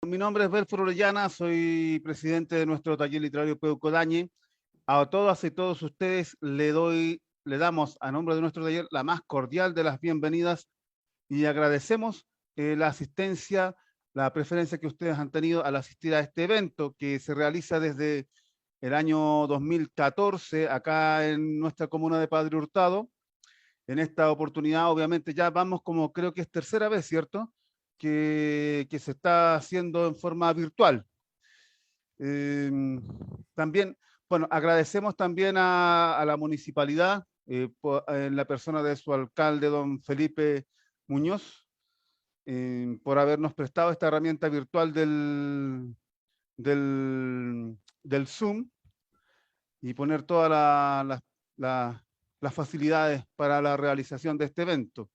Mi nombre es Belfort Orellana, soy presidente de nuestro taller literario Peuco Dañe. A todas y todos ustedes le damos a nombre de nuestro taller la más cordial de las bienvenidas y agradecemos la asistencia, la preferencia que ustedes han tenido al asistir a este evento que se realiza desde el año 2014 acá en nuestra comuna de Padre Hurtado. En esta oportunidad, obviamente, ya vamos como creo que es tercera vez, ¿cierto? Que se está haciendo en forma virtual. Eh, También, bueno, agradecemos también a la municipalidad, en la persona de su alcalde, don Felipe Muñoz, por habernos prestado esta herramienta virtual del Zoom y poner todas las facilidades para la realización de este evento.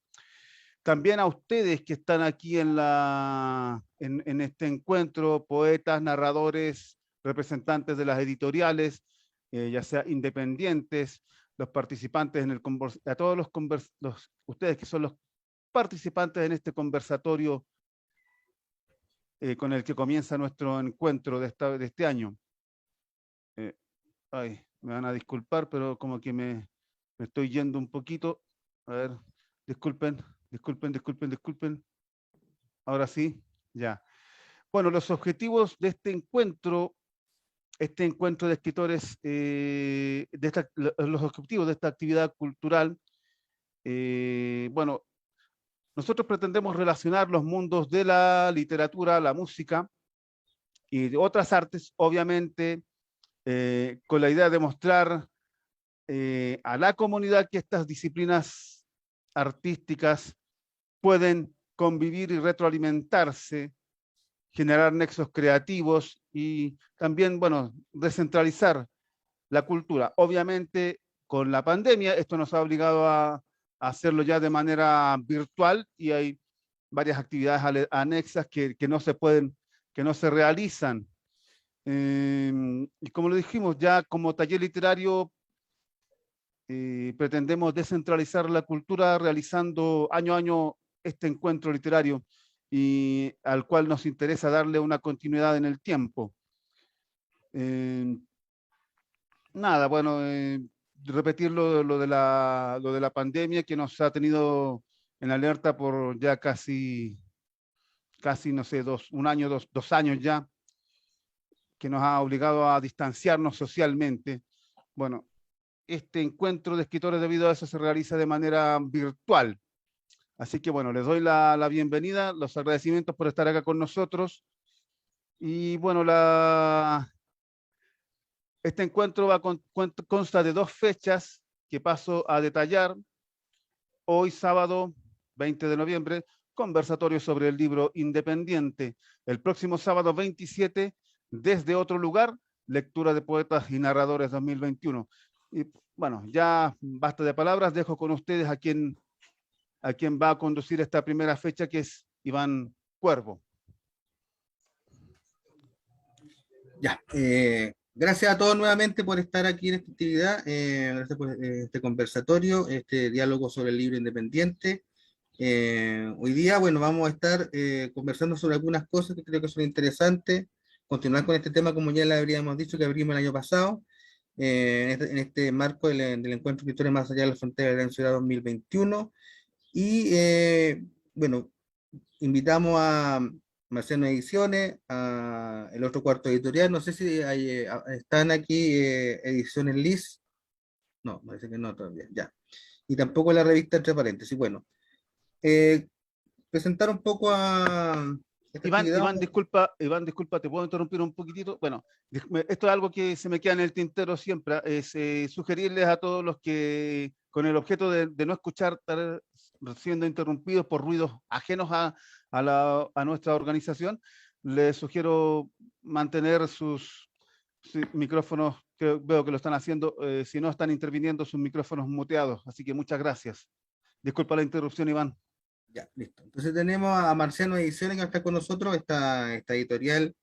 También a ustedes que están aquí en este encuentro, poetas, narradores, representantes de las editoriales, ya sea independientes, los participantes a todos ustedes que son los participantes en este conversatorio con el que comienza nuestro encuentro de este año. Me van a disculpar, pero como que me estoy yendo un poquito. A ver, disculpen. Ahora sí, ya. Bueno, los objetivos de este encuentro de escritores, los objetivos de esta actividad cultural, bueno, nosotros pretendemos relacionar los mundos de la literatura, la música y de otras artes, obviamente, con la idea de mostrar a la comunidad que estas disciplinas artísticas pueden convivir y retroalimentarse, generar nexos creativos y también, bueno, descentralizar la cultura. Obviamente, con la pandemia, esto nos ha obligado a hacerlo ya de manera virtual y hay varias actividades anexas que no se pueden, que no se realizan. Y como lo dijimos, ya como taller literario pretendemos descentralizar la cultura realizando año a año este encuentro literario y al cual nos interesa darle una continuidad en el tiempo. Eh, Nada, bueno, repetir lo de la pandemia que nos ha tenido en alerta por ya casi no sé, un año, dos años ya, que nos ha obligado a distanciarnos socialmente. Bueno, este encuentro de escritores debido a eso se realiza de manera virtual. Así que bueno, les doy la bienvenida, los agradecimientos por estar acá con nosotros. Y bueno, este encuentro consta de dos fechas que paso a detallar. Hoy sábado 20 de noviembre, conversatorio sobre el libro Independiente. El próximo sábado 27, desde otro lugar, lectura de poetas y narradores 2021. Y bueno, ya basta de palabras, dejo con ustedes a quien va a conducir esta primera fecha, que es Iván Cuervo. Ya, gracias a todos nuevamente por estar aquí en esta actividad, gracias por este conversatorio, este diálogo sobre el libro independiente. Hoy día, bueno, vamos a estar conversando sobre algunas cosas que creo que son interesantes, continuar con este tema como ya le habríamos dicho que abrimos el año pasado, en este marco del Encuentro de Escritores Más Allá de la Frontera de la Ciudad 2021, y bueno, invitamos a Marciano Ediciones, a el otro cuarto editorial, no sé si están aquí Ediciones Liz, no, parece que no todavía, ya. Y tampoco la revista Entre Paréntesis. Bueno, eh, presentar un poco a esta actividad. Iván, disculpa, te puedo interrumpir un poquitito. Bueno, esto es algo que se me queda en el tintero siempre, es sugerirles a todos los que, con el objeto de no escuchar, estar siendo interrumpidos por ruidos ajenos a nuestra organización, les sugiero mantener sus micrófonos, que veo que lo están haciendo, si no están interviniendo, sus micrófonos muteados. Así que muchas gracias. Disculpa la interrupción, Iván. Ya, listo. Entonces tenemos a Marciano Ediciones que está con nosotros, esta editorial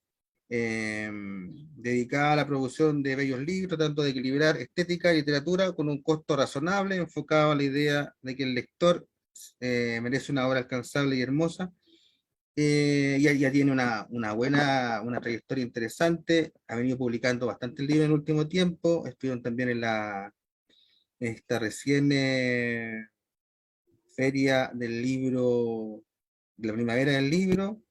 dedicada a la producción de bellos libros, tratando de equilibrar estética y literatura con un costo razonable, enfocado a la idea de que el lector merece una obra alcanzable y hermosa. Ya tiene una trayectoria interesante, ha venido publicando bastante libros en el último tiempo, estuvieron también en esta recién feria del libro, de la primavera del libro.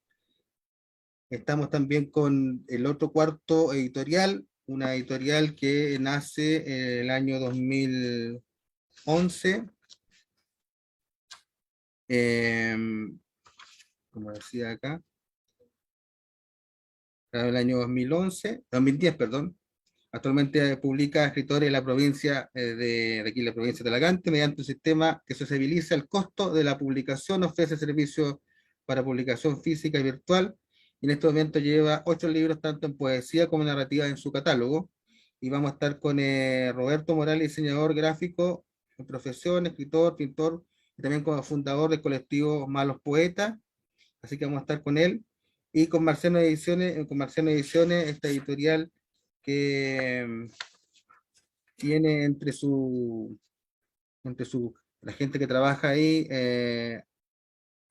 Estamos también con el otro cuarto editorial, una editorial que nace en el año 2011, como decía acá, en el año 2010, perdón. Actualmente publica escritores de la provincia de aquí, la provincia de Talagante, mediante un sistema que sociabiliza el costo de la publicación, ofrece servicios para publicación física y virtual, y en este momento lleva 8 libros, tanto en poesía como en narrativa en su catálogo. Y vamos a estar con Roberto Morales, diseñador gráfico, en profesión, escritor, pintor, y también como fundador del colectivo Malos Poetas, así que vamos a estar con él. Y con Marciano Ediciones, esta editorial que tiene la gente que trabaja ahí,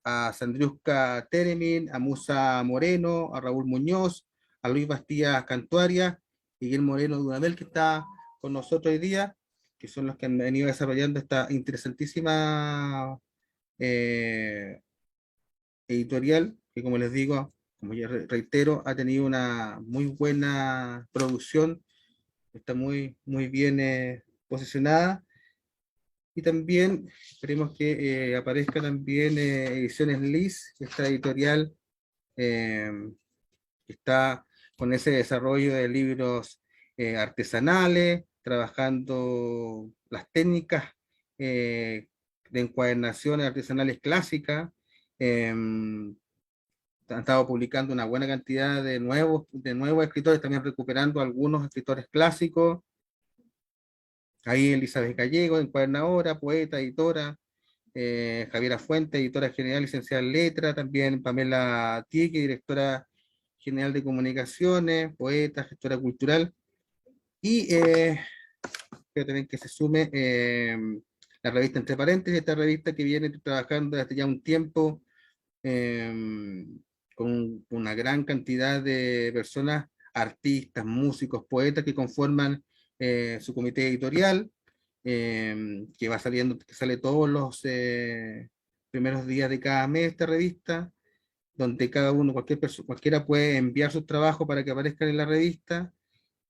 a Sandriusca Teremin, a Musa Moreno, a Raúl Muñoz, a Luis Bastías Cantuaria, y Guillermo Moreno Dudamel, que está con nosotros hoy día, que son los que han venido desarrollando esta interesantísima eh, editorial, que como les digo, como ya reitero, ha tenido una muy buena producción, está muy bien posicionada. Y también esperemos que aparezca también Ediciones Liz, esta editorial eh, que está con ese desarrollo de libros artesanales, trabajando las técnicas de encuadernaciones artesanales clásicas. Han estado publicando una buena cantidad de nuevos escritores, también recuperando algunos escritores clásicos. Ahí Elizabeth Gallego, encuadernadora, poeta, editora, Javiera Fuente, editora general, licenciada en letra, también Pamela Tique, directora general de comunicaciones, poeta, gestora cultural, y creo también que se sume la revista Entre Paréntesis, esta revista que viene trabajando desde ya un tiempo eh, con una gran cantidad de personas, artistas, músicos, poetas que conforman su comité editorial, que va saliendo, que sale todos los primeros días de cada mes esta revista, donde cada uno, cualquiera puede enviar sus trabajos para que aparezcan en la revista,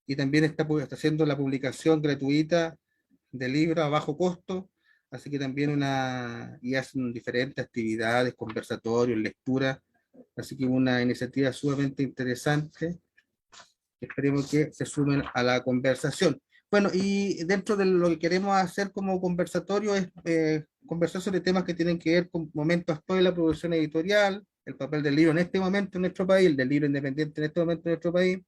y también está haciendo la publicación gratuita de libros a bajo costo, así que también y hacen diferentes actividades, conversatorios, lecturas, así que una iniciativa sumamente interesante. Esperemos que se sumen a la conversación. Bueno, y dentro de lo que queremos hacer como conversatorio es conversar sobre temas que tienen que ver con momentos actuales de la producción editorial, el papel del libro en este momento en nuestro país, del libro independiente en este momento en nuestro país,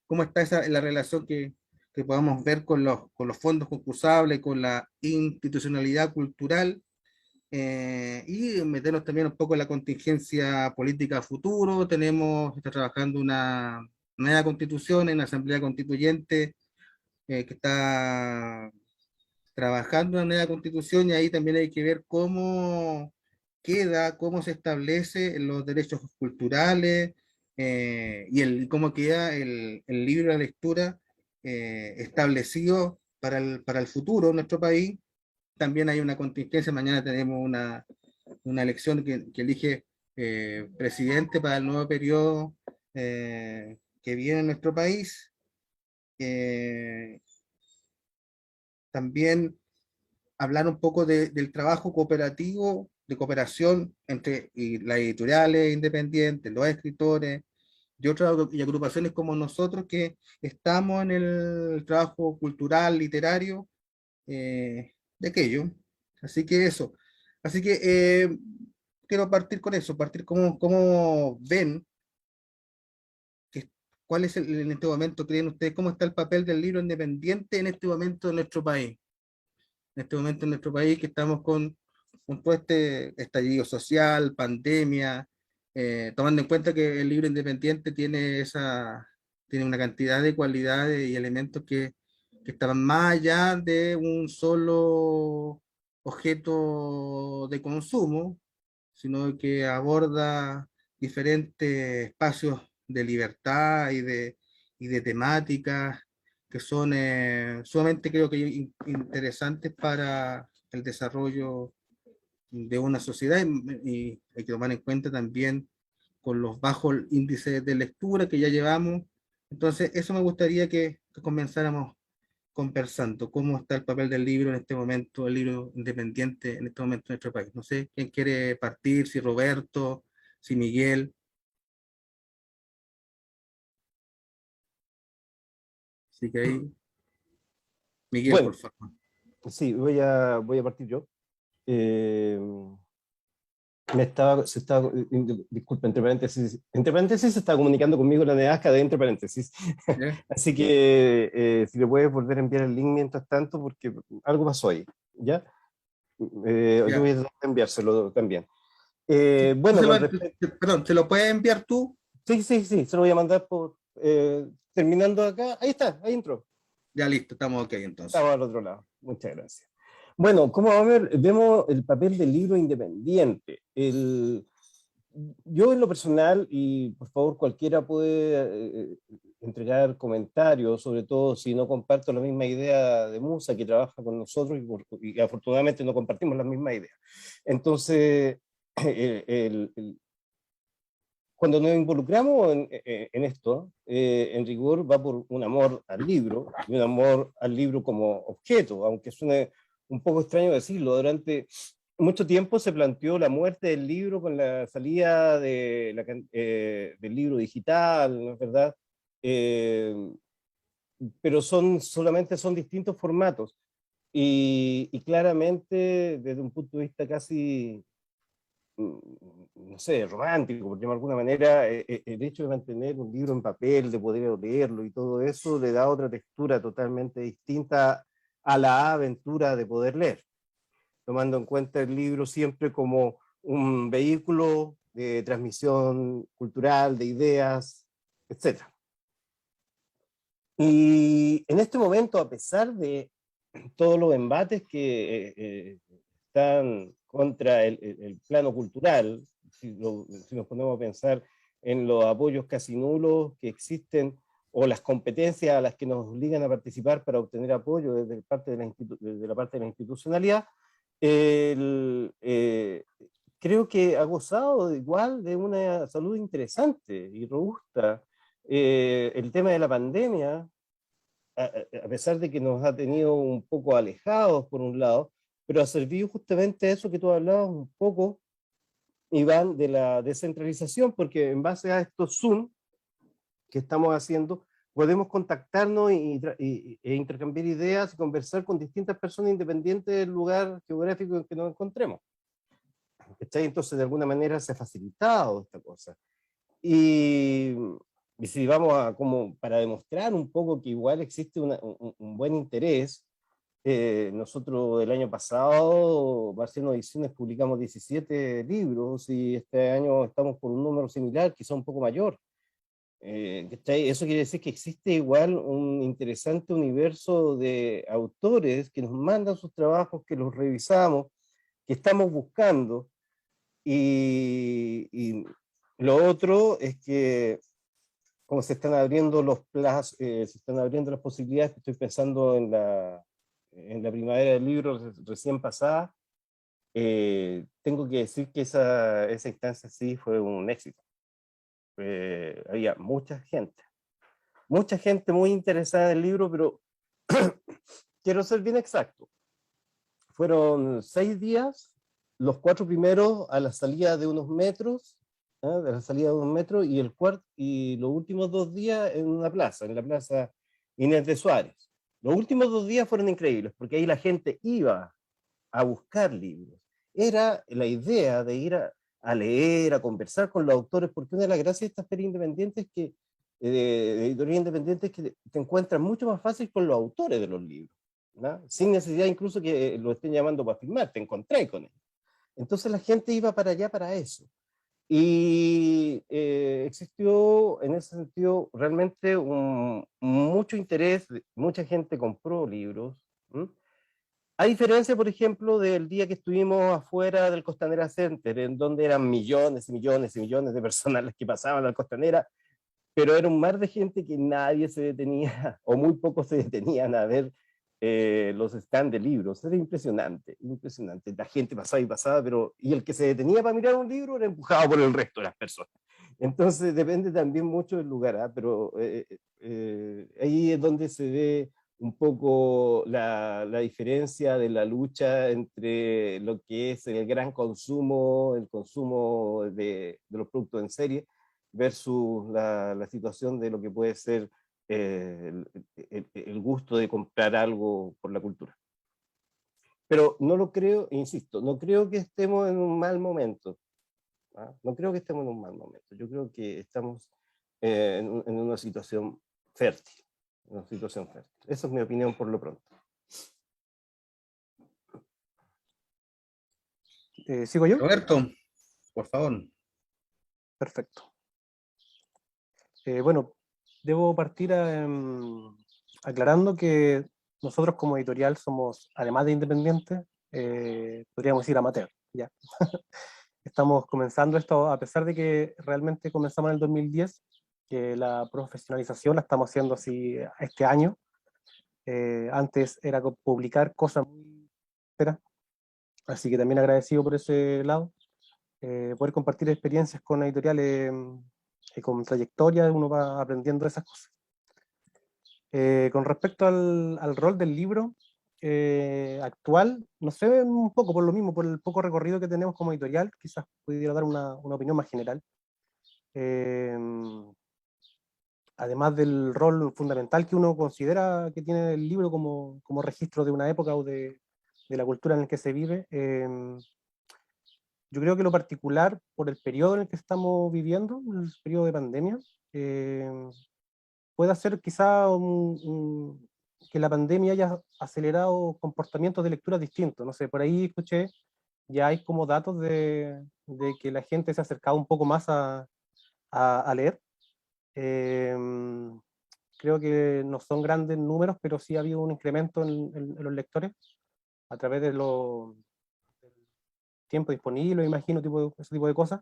cómo está la relación que podamos ver con los fondos concursables, con la institucionalidad cultural, y meternos también un poco en la contingencia política a futuro. Está trabajando una nueva constitución en la Asamblea Constituyente, que está trabajando una nueva constitución, y ahí también hay que ver cómo se establecen los derechos culturales, y cómo queda el libro de la lectura establecido para el futuro en nuestro país. También hay una contingencia, mañana tenemos una elección que elige presidente para el nuevo periodo que viene en nuestro país. Eh, También hablar un poco del trabajo cooperativo, de cooperación entre las editoriales independientes, los escritores y agrupaciones como nosotros, que estamos en el trabajo cultural, literario, de aquello. Así que eso. Así que quiero partir con eso, partir cómo ven, que, cuál es en este momento, creen ustedes, cómo está el papel del libro independiente en este momento en nuestro país. En este momento en nuestro país que estamos con todo este estallido social, pandemia, tomando en cuenta que el libro independiente tiene una cantidad de cualidades y elementos que están más allá de un solo objeto de consumo, sino que aborda diferentes espacios de libertad y de temáticas que son sumamente, creo que, interesantes para el desarrollo de una sociedad, y hay que tomar en cuenta también con los bajos índices de lectura que ya llevamos. Entonces, eso me gustaría que comenzáramos conversando, cómo está el papel del libro en este momento, el libro independiente en este momento en nuestro país. No sé quién quiere partir, si Roberto, si Miguel. Así que ahí, Miguel, Bueno, por favor. sí, voy a partir yo. Eh, disculpa, entre paréntesis se estaba comunicando conmigo la NEASCA de entre paréntesis. ¿Ya? Así que si le puedes volver a enviar el link mientras tanto, porque algo pasó ahí, ¿ya? Yo Ya. voy a tratar de enviárselo también. Tú Bueno, con respecto... perdón, ¿te lo puedes enviar tú? Sí, sí, sí, se lo voy a mandar por... terminando acá, ahí está, ahí entró. Ya listo, estamos ok entonces. Estaba al otro lado. Muchas gracias. Bueno, como a ver, vemos el papel del libro independiente. Yo en lo personal, y por favor cualquiera puede entregar comentarios, sobre todo si no comparto la misma idea de Musa que trabaja con nosotros y afortunadamente no compartimos la misma idea. Entonces, cuando nos involucramos en esto, en rigor va por un amor al libro, y un amor al libro como objeto, aunque suene un poco extraño decirlo. Durante mucho tiempo se planteó la muerte del libro con la salida del libro digital, ¿no es verdad? Eh, pero solamente son distintos formatos. Y claramente, desde un punto de vista casi no sé, romántico, por llamarlo de alguna manera, el hecho de mantener un libro en papel, de poder leerlo y todo eso, le da otra textura totalmente distinta a la aventura de poder leer, tomando en cuenta el libro siempre como un vehículo de transmisión cultural, de ideas, etc. Y en este momento, a pesar de todos los embates que están contra el plano cultural, si nos ponemos a pensar en los apoyos casi nulos que existen o las competencias a las que nos obligan a participar para obtener apoyo desde la parte de la institucionalidad, el, creo que ha gozado igual de una salud interesante y robusta. El tema de la pandemia, a pesar de que nos ha tenido un poco alejados por un lado, pero ha servido justamente a eso que tú hablabas un poco, Iván, de la descentralización, porque en base a estos Zoom que estamos haciendo, podemos contactarnos e intercambiar ideas y conversar con distintas personas independientes del lugar geográfico en que nos encontremos. ¿Cachai? Entonces, de alguna manera se ha facilitado esta cosa. Y, y si vamos a, como para demostrar un poco que igual existe un buen interés, nosotros el año pasado, Barcelona Ediciones, publicamos 17 libros y este año estamos por un número similar, quizá un poco mayor. Eso quiere decir que existe igual un interesante universo de autores que nos mandan sus trabajos, que los revisamos, que estamos buscando. Y lo otro es que como se están abriendo los plazos, se están abriendo las posibilidades, estoy pensando en la primavera del libro recién pasada, tengo que decir que esa instancia sí fue un éxito. Había mucha gente muy interesada en el libro, pero quiero ser bien exacto. Fueron 6 días, los 4 primeros a la salida de unos metros, de la salida de unos metros, y los últimos 2 días en la plaza Inés de Suárez. Los últimos 2 días fueron increíbles, porque ahí la gente iba a buscar libros. Era la idea de ir a leer, a conversar con los autores, porque una de las gracias de estas ferias independientes es que, de editorial independiente, es que te encuentras mucho más fácil con los autores de los libros, ¿no? Sin necesidad incluso que lo estén llamando para firmar, te encontré con él. Entonces la gente iba para allá para eso. Y existió en ese sentido realmente mucho interés, mucha gente compró libros, ¿m? A diferencia, por ejemplo, del día que estuvimos afuera del Costanera Center, en donde eran millones y millones y millones de personas las que pasaban al Costanera, pero era un mar de gente que nadie se detenía, o muy pocos se detenían a ver los stands de libros. Era impresionante, impresionante. La gente pasaba y pasaba, y el que se detenía para mirar un libro era empujado por el resto de las personas. Entonces depende también mucho del lugar, ¿eh? Pero ahí es donde se ve un poco la diferencia de la lucha entre lo que es el gran consumo, el consumo de los productos en serie, versus la situación de lo que puede ser el gusto de comprar algo por la cultura. Pero no lo creo, insisto, no creo que estemos en un mal momento. ¿Ah? No creo que estemos en un mal momento. Yo creo que estamos en una situación fértil. Una situación fértil. Esa es mi opinión por lo pronto. ¿Sigo yo? Roberto, por favor. Perfecto. Bueno, debo partir aclarando que nosotros como editorial somos, además de independientes, podríamos decir amateur, ¿ya? Estamos comenzando esto, a pesar de que realmente comenzamos en el 2010, que la profesionalización la estamos haciendo así este año. Antes era publicar cosas muy... Así que también agradecido por ese lado. Poder compartir experiencias con editoriales con trayectoria, uno va aprendiendo esas cosas. Con respecto al rol del libro actual, no sé, un poco por lo mismo, por el poco recorrido que tenemos como editorial, quizás pudiera dar una opinión más general. Además del rol fundamental que uno considera que tiene el libro como registro de una época o de la cultura en la que se vive, yo creo que lo particular, por el periodo en el que estamos viviendo, el periodo de pandemia, puede ser quizá que la pandemia haya acelerado comportamientos de lectura distintos. No sé, por ahí escuché, ya hay como datos de que la gente se ha acercado un poco más a leer. Creo que no son grandes números, pero sí ha habido un incremento en los lectores a través de los tiempo disponible, imagino, ese tipo de cosas.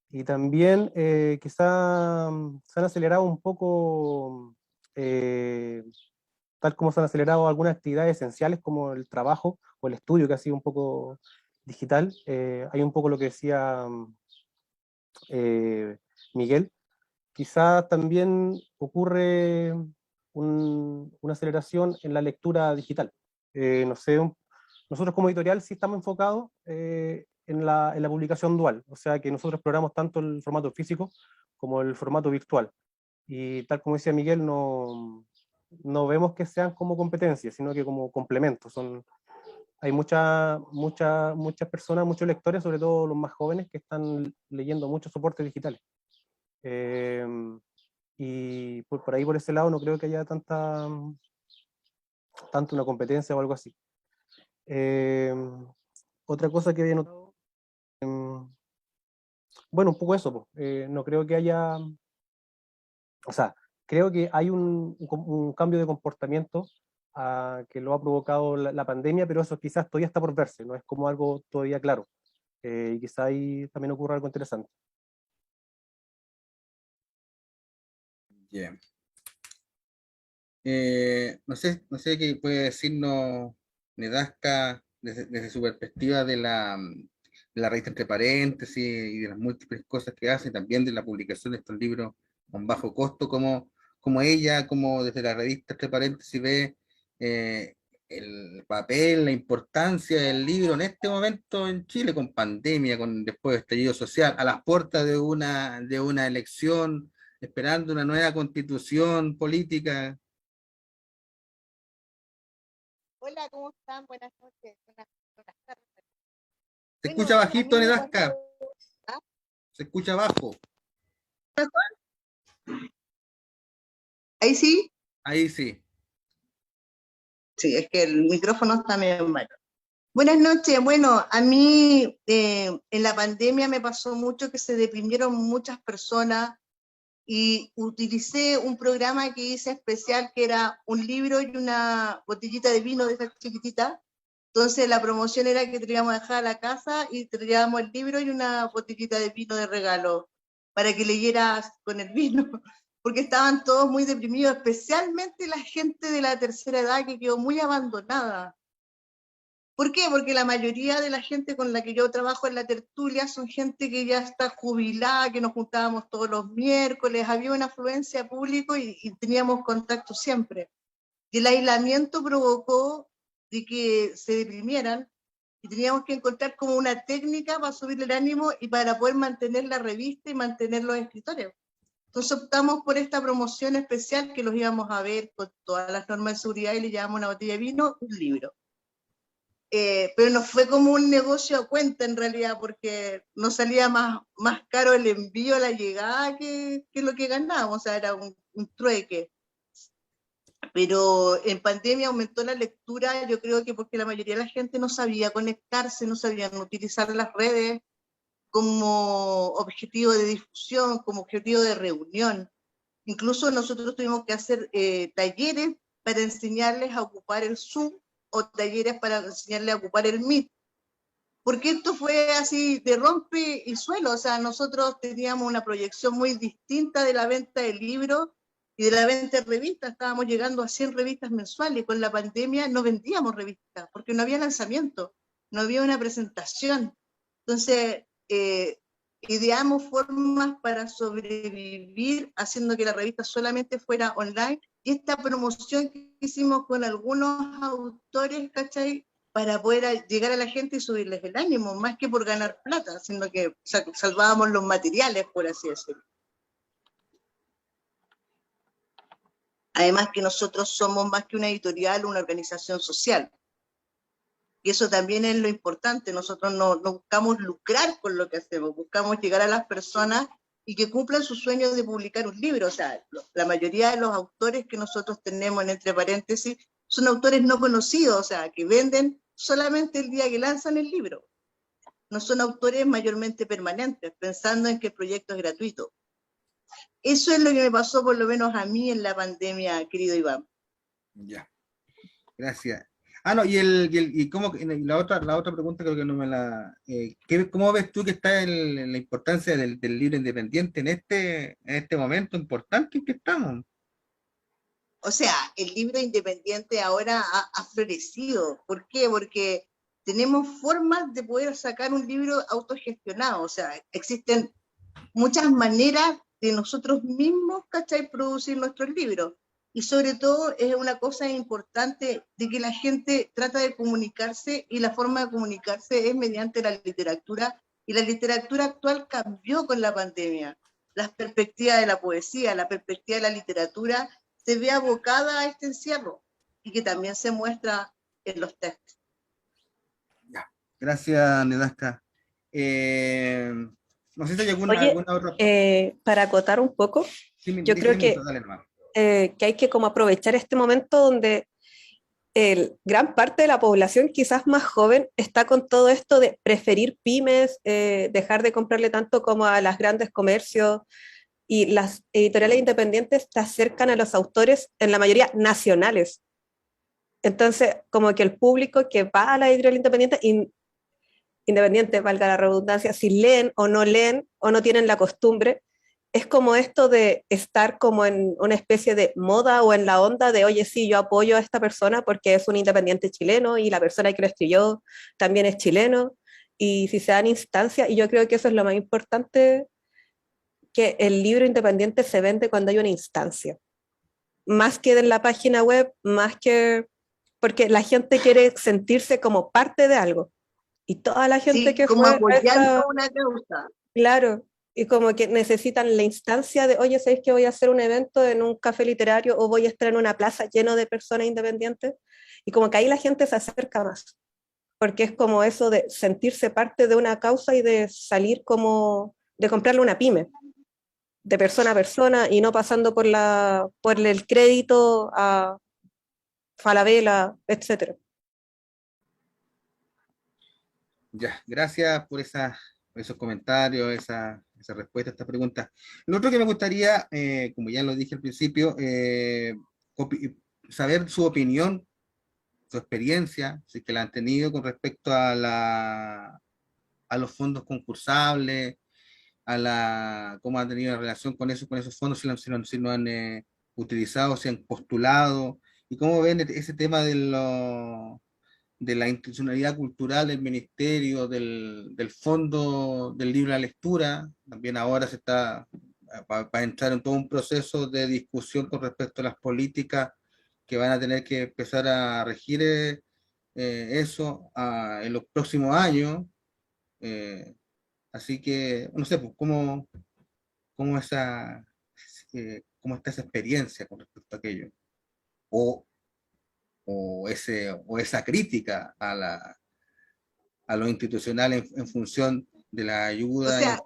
Y también quizá se han acelerado un poco, tal como se han acelerado algunas actividades esenciales como el trabajo o el estudio, que ha sido un poco digital. Hay un poco lo que decía Miguel. Quizá también ocurre una aceleración en la lectura digital. No sé, nosotros como editorial sí estamos enfocados en la publicación dual, o sea que nosotros exploramos tanto el formato físico como el formato virtual. Y tal como decía Miguel, no vemos que sean como competencias, sino que como complementos. Hay muchas personas, muchos lectores, sobre todo los más jóvenes, que están leyendo muchos soportes digitales. Y por ahí, por ese lado, no creo que haya tanto una competencia o algo así. Otra cosa que había notado, bueno, un poco eso, no creo que haya, o sea, creo que hay un cambio de comportamiento que lo ha provocado la pandemia, pero eso quizás todavía está por verse, no es como algo todavía claro. Y quizás ahí también ocurra algo interesante. Yeah. No sé qué puede decirnos Nedasca desde su perspectiva de la revista Entre Paréntesis y de las múltiples cosas que hace, también de la publicación de estos libros con bajo costo, como ella, como desde la revista Entre Paréntesis ve el papel, la importancia del libro en este momento en Chile, con pandemia, con después de estallido social, a las puertas de una elección, esperando una nueva constitución política. Hola, ¿cómo están? Buenas noches. Buenas tardes. Se Bueno, escucha a bajito, mí me Nedasca. pasó... ¿Ah? Se escucha bajo. ¿Ahí sí? Ahí sí. Sí, es que el micrófono está medio malo. Buenas noches. Bueno, a mí en la pandemia me pasó mucho que se deprimieron muchas personas y utilicé un programa que hice especial que era un libro y una botellita de vino de esa chiquitita Entonces la promoción era que te íbamos a dejar a la casa y te llevábamos el libro y una botellita de vino de regalo para que leyeras con el vino, porque estaban todos muy deprimidos, especialmente la gente de la tercera edad que quedó muy abandonada. ¿Por qué? Porque la mayoría de la gente con la que yo trabajo en la tertulia son gente que ya está jubilada, que nos juntábamos todos los miércoles, había una afluencia pública y teníamos contacto siempre. Y el aislamiento provocó de que se deprimieran y teníamos que encontrar como una técnica para subir el ánimo y para poder mantener la revista y mantener los escritores. Entonces optamos por esta promoción especial que los íbamos a ver con todas las normas de seguridad y le llevamos una botella de vino, un libro. Pero nos fue como un negocio a cuenta en realidad, porque nos salía más caro el envío a la llegada que lo que ganábamos, o sea, era un trueque. Pero en pandemia aumentó la lectura, yo creo que porque la mayoría de la gente no sabía conectarse, no sabían utilizar las redes como objetivo de difusión, como objetivo de reunión. Incluso nosotros tuvimos que hacer talleres para enseñarles a ocupar el Zoom o talleres para enseñarles a ocupar el Meet. Porque esto fue así de rompe y suelo, o sea, nosotros teníamos una proyección muy distinta de la venta de libros y de la venta de revistas, estábamos llegando a 100 revistas mensuales, con la pandemia no vendíamos revistas, porque no había lanzamiento, no había una presentación. Entonces, ideamos formas para sobrevivir, haciendo que la revista solamente fuera online, y esta promoción que hicimos con algunos autores, ¿cachai?, para poder llegar a la gente y subirles el ánimo, más que por ganar plata, sino que salvábamos los materiales, por así decirlo. Además que nosotros somos más que una editorial, una organización social. Y eso también es lo importante, nosotros no buscamos lucrar con lo que hacemos, buscamos llegar a las personas y que cumplan su sueño de publicar un libro. O sea, la mayoría de los autores que nosotros tenemos, en entre paréntesis, son autores no conocidos, o sea, que venden solamente el día que lanzan el libro. No son autores mayormente permanentes, pensando en que el proyecto es gratuito. Eso es lo que me pasó por lo menos a mí en la pandemia, querido Iván. Ya, gracias. Ah, no, y la otra pregunta creo que no me la... ¿cómo ves tú que está la importancia del libro independiente en este momento importante en que estamos? O sea, el libro independiente ahora ha florecido. ¿Por qué? Porque tenemos formas de poder sacar un libro autogestionado. O sea, existen muchas maneras de nosotros mismos, ¿cachai?, producir nuestros libros. Y sobre todo es una cosa importante de que la gente trata de comunicarse, y la forma de comunicarse es mediante la literatura, y la literatura actual cambió con la pandemia. Las perspectivas de la poesía, la perspectiva de la literatura se ve abocada a este encierro, y que también se muestra en los textos. Ya, gracias, Nedasca. No sé si hay alguna otra... Para acotar un poco, Sí, yo creo que hay que como aprovechar este momento donde gran parte de la población, quizás más joven, está con todo esto de preferir pymes, dejar de comprarle tanto como a los grandes comercios, y las editoriales independientes te acercan a los autores, en la mayoría nacionales. Entonces, como que el público que va a la editorial independiente, valga la redundancia, si leen o no tienen la costumbre, es como esto de estar como en una especie de moda o en la onda de, oye, sí, yo apoyo a esta persona porque es un independiente chileno y la persona que lo escribió también es chileno, y si se dan instancias, y yo creo que eso es lo más importante, que el libro independiente se vende cuando hay una instancia, más que en la página web, más que porque la gente quiere sentirse como parte de algo, y toda la gente Sí, que como fue apoyando una causa. claro, y como que necesitan la instancia de, oye, ¿sabéis que voy a hacer un evento en un café literario o voy a estar en una plaza lleno de personas independientes? Y como que ahí la gente se acerca más, porque es como eso de sentirse parte de una causa y de salir como, de comprarle una pyme, de persona a persona, y no pasando por el crédito a Falabella, etcétera. Ya, gracias por esos comentarios, esa respuesta a esta pregunta. Lo otro que me gustaría, como ya lo dije al principio, saber su opinión su experiencia, si es que la han tenido con respecto a los fondos concursables, cómo han tenido relación con esos fondos, si lo han utilizado, si han postulado, y cómo ven ese tema de la institucionalidad cultural del ministerio, del fondo del libro de la lectura. También ahora se está para entrar en todo un proceso de discusión con respecto a las políticas que van a tener que empezar a regir eso en los próximos años. Así que, no sé, pues, cómo está esa experiencia con respecto a aquello, o, o esa crítica a lo institucional en función de la O ayuda. sea,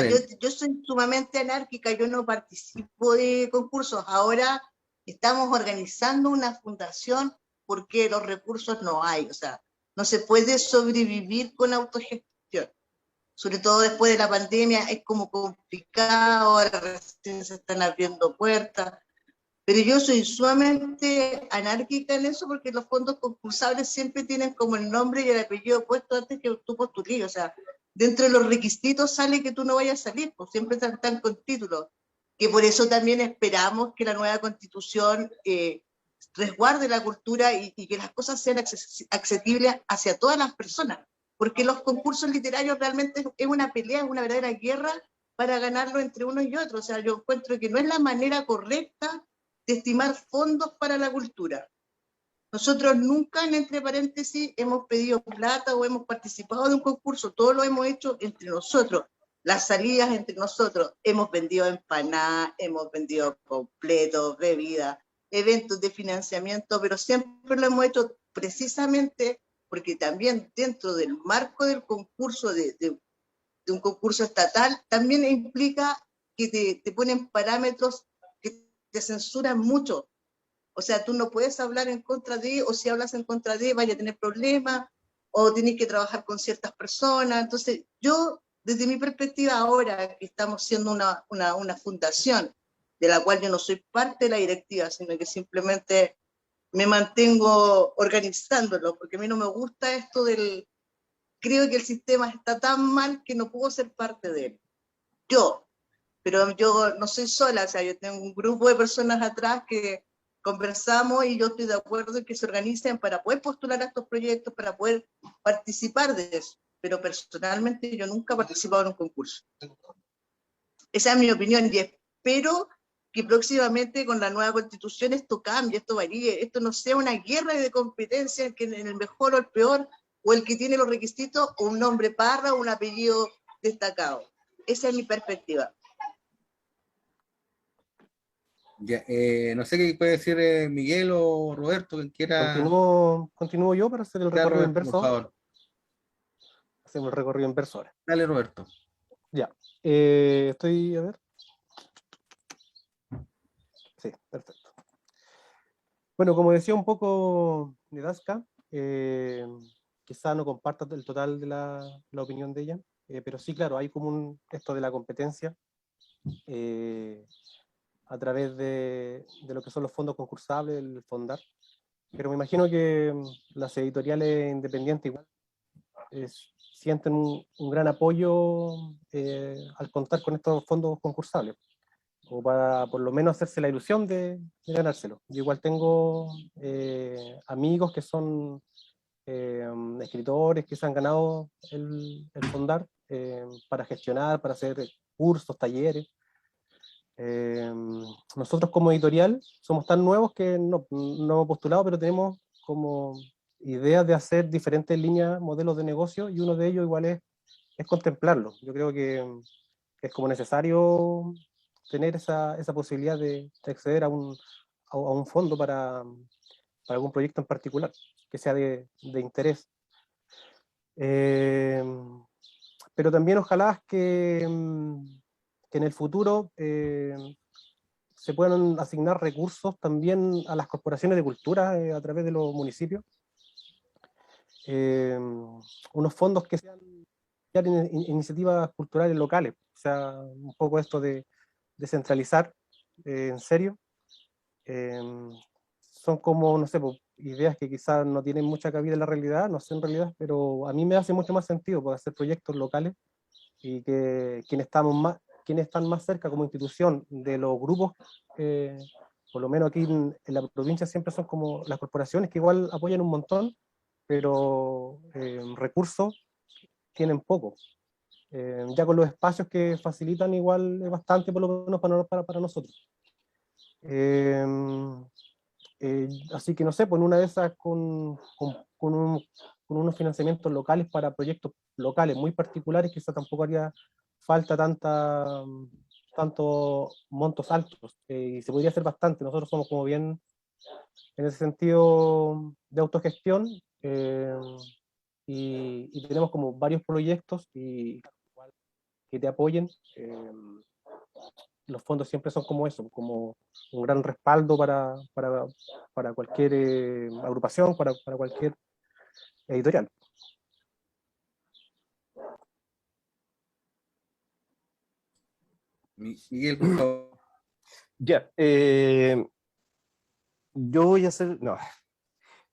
yo, Dale. yo soy sumamente anárquica, yo no participo de concursos. Ahora estamos organizando una fundación porque los recursos no hay. O sea, no se puede sobrevivir con autogestión. Sobre todo después de la pandemia es como complicado, ahora recién se están abriendo puertas. Pero yo soy sumamente anárquica en eso porque los fondos concursables siempre tienen como el nombre y el apellido puesto antes que tú postulís. O sea, dentro de los requisitos sale que tú no vayas a salir, pues siempre están con títulos. Que por eso también esperamos que la nueva constitución resguarde la cultura y que las cosas sean accesibles hacia todas las personas. Porque los concursos literarios realmente es una pelea, es una verdadera guerra para ganarlo entre unos y otros. O sea, yo encuentro que no es la manera correcta de estimar fondos para la cultura. Nosotros nunca, entre paréntesis, hemos pedido plata o hemos participado de un concurso, todo lo hemos hecho entre nosotros, las salidas entre nosotros, hemos vendido empanadas, hemos vendido completos, bebidas, eventos de financiamiento, pero siempre lo hemos hecho precisamente porque también dentro del marco del concurso, de un concurso estatal, también implica que te ponen parámetros que te censuran mucho. O sea, tú no puedes hablar en contra de, o si hablas en contra de, vaya a tener problemas, o tienes que trabajar con ciertas personas. Entonces, yo, desde mi perspectiva ahora, que estamos siendo una fundación, de la cual yo no soy parte de la directiva, sino que simplemente me mantengo organizándolo, porque a mí no me gusta esto creo que el sistema está tan mal que no puedo ser parte de él. Pero yo no soy sola, o sea, yo tengo un grupo de personas atrás que conversamos y yo estoy de acuerdo en que se organicen para poder postular a estos proyectos, para poder participar de eso. Pero personalmente yo nunca he participado en un concurso. Esa es mi opinión y espero que próximamente con la nueva constitución esto cambie, esto varíe, esto no sea una guerra de competencia en que en el mejor o el peor, o el que tiene los requisitos, o un nombre parra o un apellido destacado. Esa es mi perspectiva. Ya, no sé qué puede decir Miguel o Roberto, quien quiera. Continúo yo para hacer el Ya, recorrido Roberto, inverso. por favor. Hacemos el recorrido inverso ahora. Dale, Roberto. Ya. Estoy, a ver. Sí, perfecto. Bueno, como decía un poco Nedasca, quizá no comparta el total de la opinión de ella, pero sí, claro, hay como esto de la competencia a través de lo que son los fondos concursables, el fondar. Pero me imagino que las editoriales independientes igual sienten un gran apoyo al contar con estos fondos concursables, o para por lo menos hacerse la ilusión de ganárselo. Yo igual tengo amigos que son escritores que se han ganado el fondar para gestionar, para hacer cursos, talleres. Nosotros como editorial somos tan nuevos que no hemos postulado, pero tenemos como ideas de hacer diferentes líneas, modelos de negocio, y uno de ellos igual es contemplarlo. Yo creo que es como necesario tener esa posibilidad de acceder a un fondo para algún proyecto en particular, que sea de interés. Pero también ojalá que en el futuro se puedan asignar recursos también a las corporaciones de cultura a través de los municipios. Unos fondos que sean iniciativas culturales locales, o sea, un poco esto de descentralizar en serio, son como, no sé, pues, ideas que quizás no tienen mucha cabida en la realidad, no sé en realidad, pero a mí me hace mucho más sentido poder hacer proyectos locales y que quienes están más cerca como institución de los grupos, por lo menos aquí en la provincia siempre son como las corporaciones que igual apoyan un montón, pero recursos tienen poco. Ya con los espacios que facilitan igual es bastante, por lo menos para nosotros. Eh, Así que no sé, pues en una de esas con unos financiamientos locales para proyectos locales muy particulares, quizá tampoco haría falta tantos montos altos, y se podría hacer bastante. Nosotros somos como bien, en ese sentido, de autogestión, y tenemos como varios proyectos que te apoyen. Los fondos siempre son como eso, como un gran respaldo para cualquier agrupación, para cualquier editorial. Miguel, por favor. Ya, yo voy a hacer, no,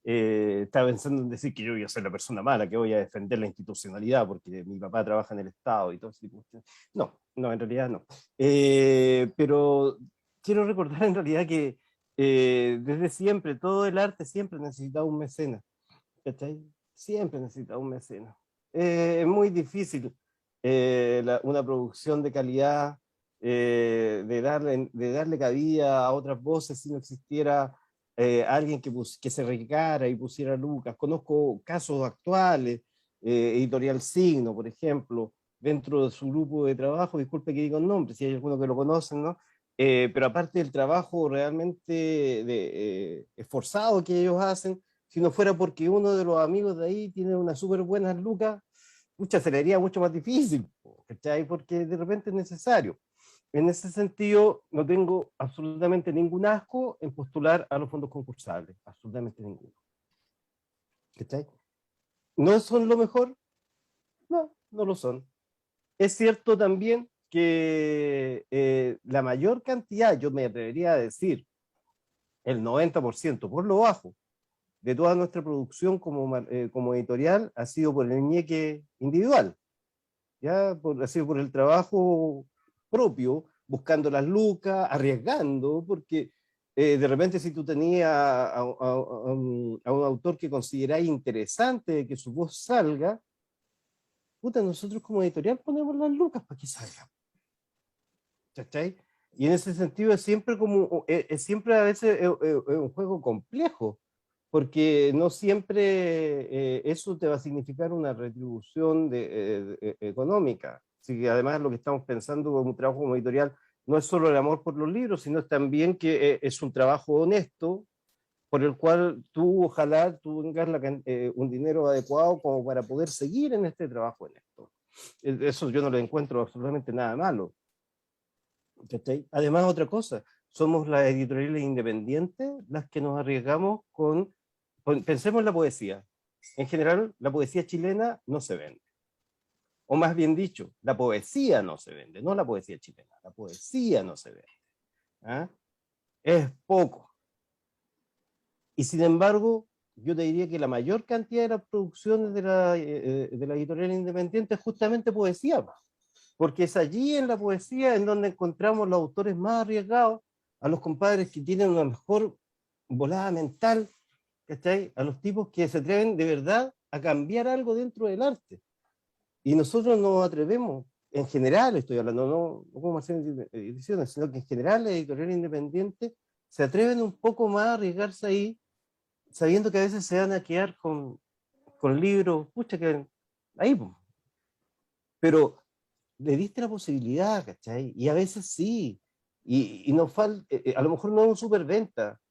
estaba pensando en decir que yo voy a ser la persona mala, que voy a defender la institucionalidad, porque mi papá trabaja en el Estado y todo ese tipo de cuestiones. No, no, en realidad no. Pero quiero recordar en realidad que desde siempre, todo el arte siempre necesita un mecenas, ¿cachai? Siempre necesita un mecenas. Es muy difícil una producción de calidad, de darle cabida a otras voces si no existiera alguien que se recara y pusiera lucas. Conozco casos actuales, Editorial Signo, por ejemplo, dentro de su grupo de trabajo, disculpe que diga un nombre, si hay alguno que lo conocen, ¿no? Pero aparte del trabajo realmente esforzado que ellos hacen, si no fuera porque uno de los amigos de ahí tiene unas súper buenas lucas, mucha se le haría mucho más difícil, ¿cachai? Porque de repente es necesario. En ese sentido, no tengo absolutamente ningún asco en postular a los fondos concursables, absolutamente ninguno. ¿Cachai? ¿No son lo mejor? No, no lo son. Es cierto también que la mayor cantidad, yo me atrevería a decir, el 90% por lo bajo, de toda nuestra producción como editorial ha sido por el ñeque individual, ya ha sido por el trabajo propio, buscando las lucas, arriesgando, porque de repente si tú tenías a un autor que consideráis interesante que su voz salga, puta, nosotros como editorial ponemos las lucas para que salga. ¿Cachai? Y en ese sentido es siempre como, es siempre a veces es un juego complejo, porque no siempre eso te va a significar una retribución económica. Así que además lo que estamos pensando con un trabajo como editorial no es solo el amor por los libros, sino también que es un trabajo honesto por el cual tú ojalá tú tengas un dinero adecuado como para poder seguir en este trabajo honesto. Eso yo no le encuentro absolutamente nada malo. ¿Cachai? Además, otra cosa, somos las editoriales independientes las que nos arriesgamos pensemos en la poesía. En general, la poesía chilena no se vende. O más bien dicho, la poesía no se vende, no la poesía chilena, la poesía no se vende. ¿Ah? Es poco. Y sin embargo, yo te diría que la mayor cantidad de las producciones de la editorial independiente es justamente poesía, porque es allí en la poesía en donde encontramos los autores más arriesgados, a los compadres que tienen una mejor volada mental, ¿cachai? A los tipos que se atreven de verdad a cambiar algo dentro del arte. Y nosotros nos atrevemos, en general estoy hablando, no como hacer ediciones, sino que en general la editorial independiente se atreven un poco más a arriesgarse ahí, sabiendo que a veces se van a quedar con libros, pucha, que ahí, pero le diste la posibilidad, ¿cachai? Y a veces sí, y nos falta, a lo mejor no es un superventa,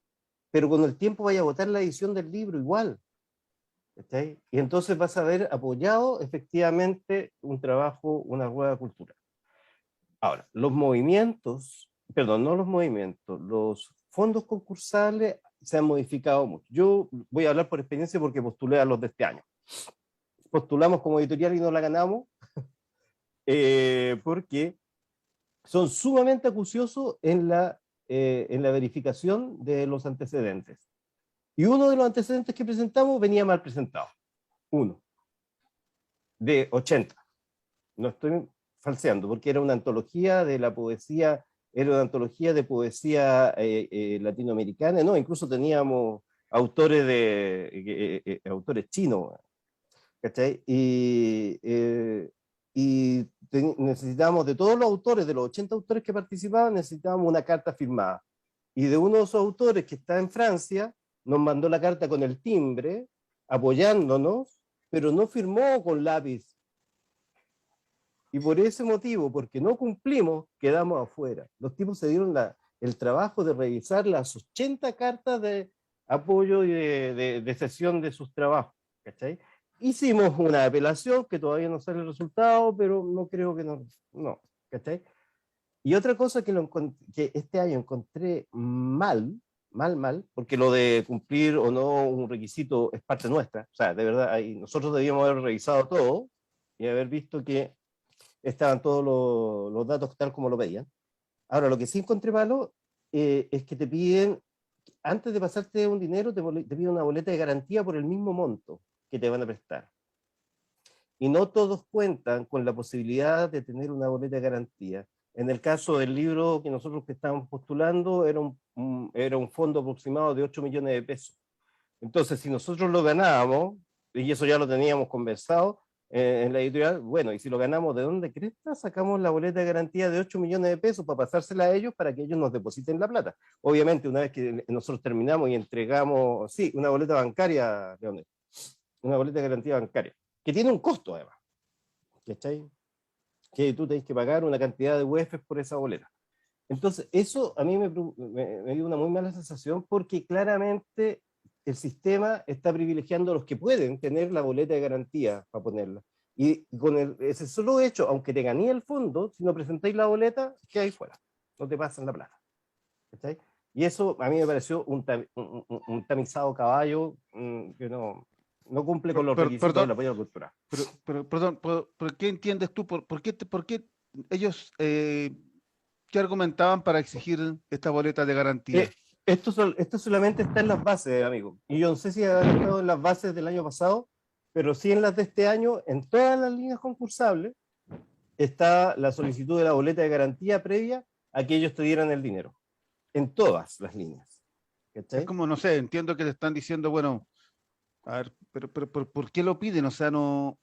pero con el tiempo vaya a votar la edición del libro igual, ¿cachai? Y entonces vas a ver apoyado efectivamente un trabajo, una rueda cultural. Ahora, los movimientos, perdón, no los movimientos, los fondos concursales se han modificado mucho. Yo voy a hablar por experiencia porque postulé a los de este año. Postulamos como editorial y no la ganamos, porque son sumamente acuciosos en la verificación de los antecedentes. Y uno de los antecedentes que presentamos venía mal presentado. Uno. De 80. No estoy falseando, porque era una antología de la poesía, era una antología de poesía latinoamericana, no, incluso teníamos autores autores chinos, ¿cachai? Necesitábamos de todos los autores, de los 80 autores que participaban, necesitábamos una carta firmada. Y de uno de esos autores que está en Francia, nos mandó la carta con el timbre, apoyándonos, pero no firmó con lápiz. Y por ese motivo, porque no cumplimos, quedamos afuera. Los tipos se dieron el trabajo de revisar las 80 cartas de apoyo y de cesión de sus trabajos, ¿cachai? Hicimos una apelación que todavía no sale el resultado, pero no creo que no, ¿cachai? Y otra cosa que este año encontré mal, porque lo de cumplir o no un requisito es parte nuestra, o sea, de verdad, nosotros debíamos haber revisado todo y haber visto que estaban todos los datos tal como lo pedían. Ahora, lo que sí encontré malo es que te piden, antes de pasarte un dinero, te piden una boleta de garantía por el mismo monto que te van a prestar. Y no todos cuentan con la posibilidad de tener una boleta de garantía. En el caso del libro que nosotros que estábamos postulando, era un fondo aproximado de 8 millones de pesos. Entonces, si nosotros lo ganábamos, y eso ya lo teníamos conversado en la editorial, bueno, y si lo ganamos, ¿de dónde cresta? Sacamos la boleta de garantía de 8 millones de pesos para pasársela a ellos para que ellos nos depositen la plata. Obviamente, una vez que nosotros terminamos y entregamos, sí, una boleta bancaria, Leonel, una boleta de garantía bancaria, que tiene un costo además, ¿cachai? Que tú tenés que pagar una cantidad de UEFs por esa boleta. Entonces, eso a mí me dio una muy mala sensación porque claramente el sistema está privilegiando a los que pueden tener la boleta de garantía para ponerla. Y con ese solo hecho, aunque te gané el fondo, si no presentáis la boleta, queda ahí fuera. No te pasan la plata. ¿Está? Y eso a mí me pareció un tamizado caballo que no cumple con los requisitos del apoyo a la cultura. Perdón, ¿por qué entiendes tú? ¿Por qué ellos qué argumentaban para exigir esta boleta de garantía? Esto solamente está en las bases, amigo. Y yo no sé si ha estado en las bases del año pasado, pero sí en las de este año, en todas las líneas concursables, está la solicitud de la boleta de garantía previa a que ellos te dieran el dinero. En todas las líneas. ¿Cachai? Es como, no sé, entiendo que te están diciendo, bueno, a ver, pero ¿por qué lo piden? O sea, no...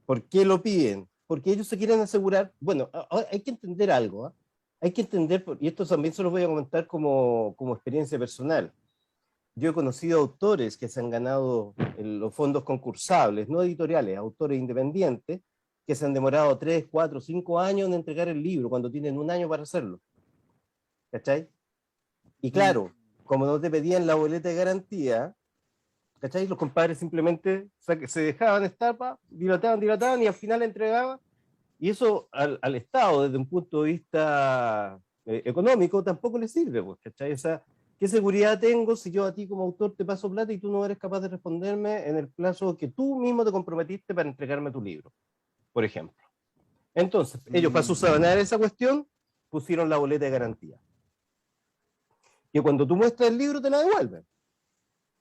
¿Por qué lo piden? Porque ellos se quieren asegurar, bueno, hay que entender algo, ¿eh? Hay que entender, y esto también se los voy a comentar como experiencia personal. Yo he conocido autores que se han ganado los fondos concursables, no editoriales, autores independientes, que se han demorado 3, 4, 5 años en entregar el libro, cuando tienen un año para hacerlo. ¿Cachai? Y claro, como no te pedían la boleta de garantía, ¿cachai? Los compadres simplemente se dejaban estar, dilataban y al final entregaban. Y eso al Estado, desde un punto de vista económico, tampoco le sirve, pues, ¿cachai? O sea, ¿qué seguridad tengo si yo a ti como autor te paso plata y tú no eres capaz de responderme en el plazo que tú mismo te comprometiste para entregarme tu libro, por ejemplo? Entonces, ellos para subsanar esa cuestión, pusieron la boleta de garantía. Que cuando tú muestras el libro te la devuelven,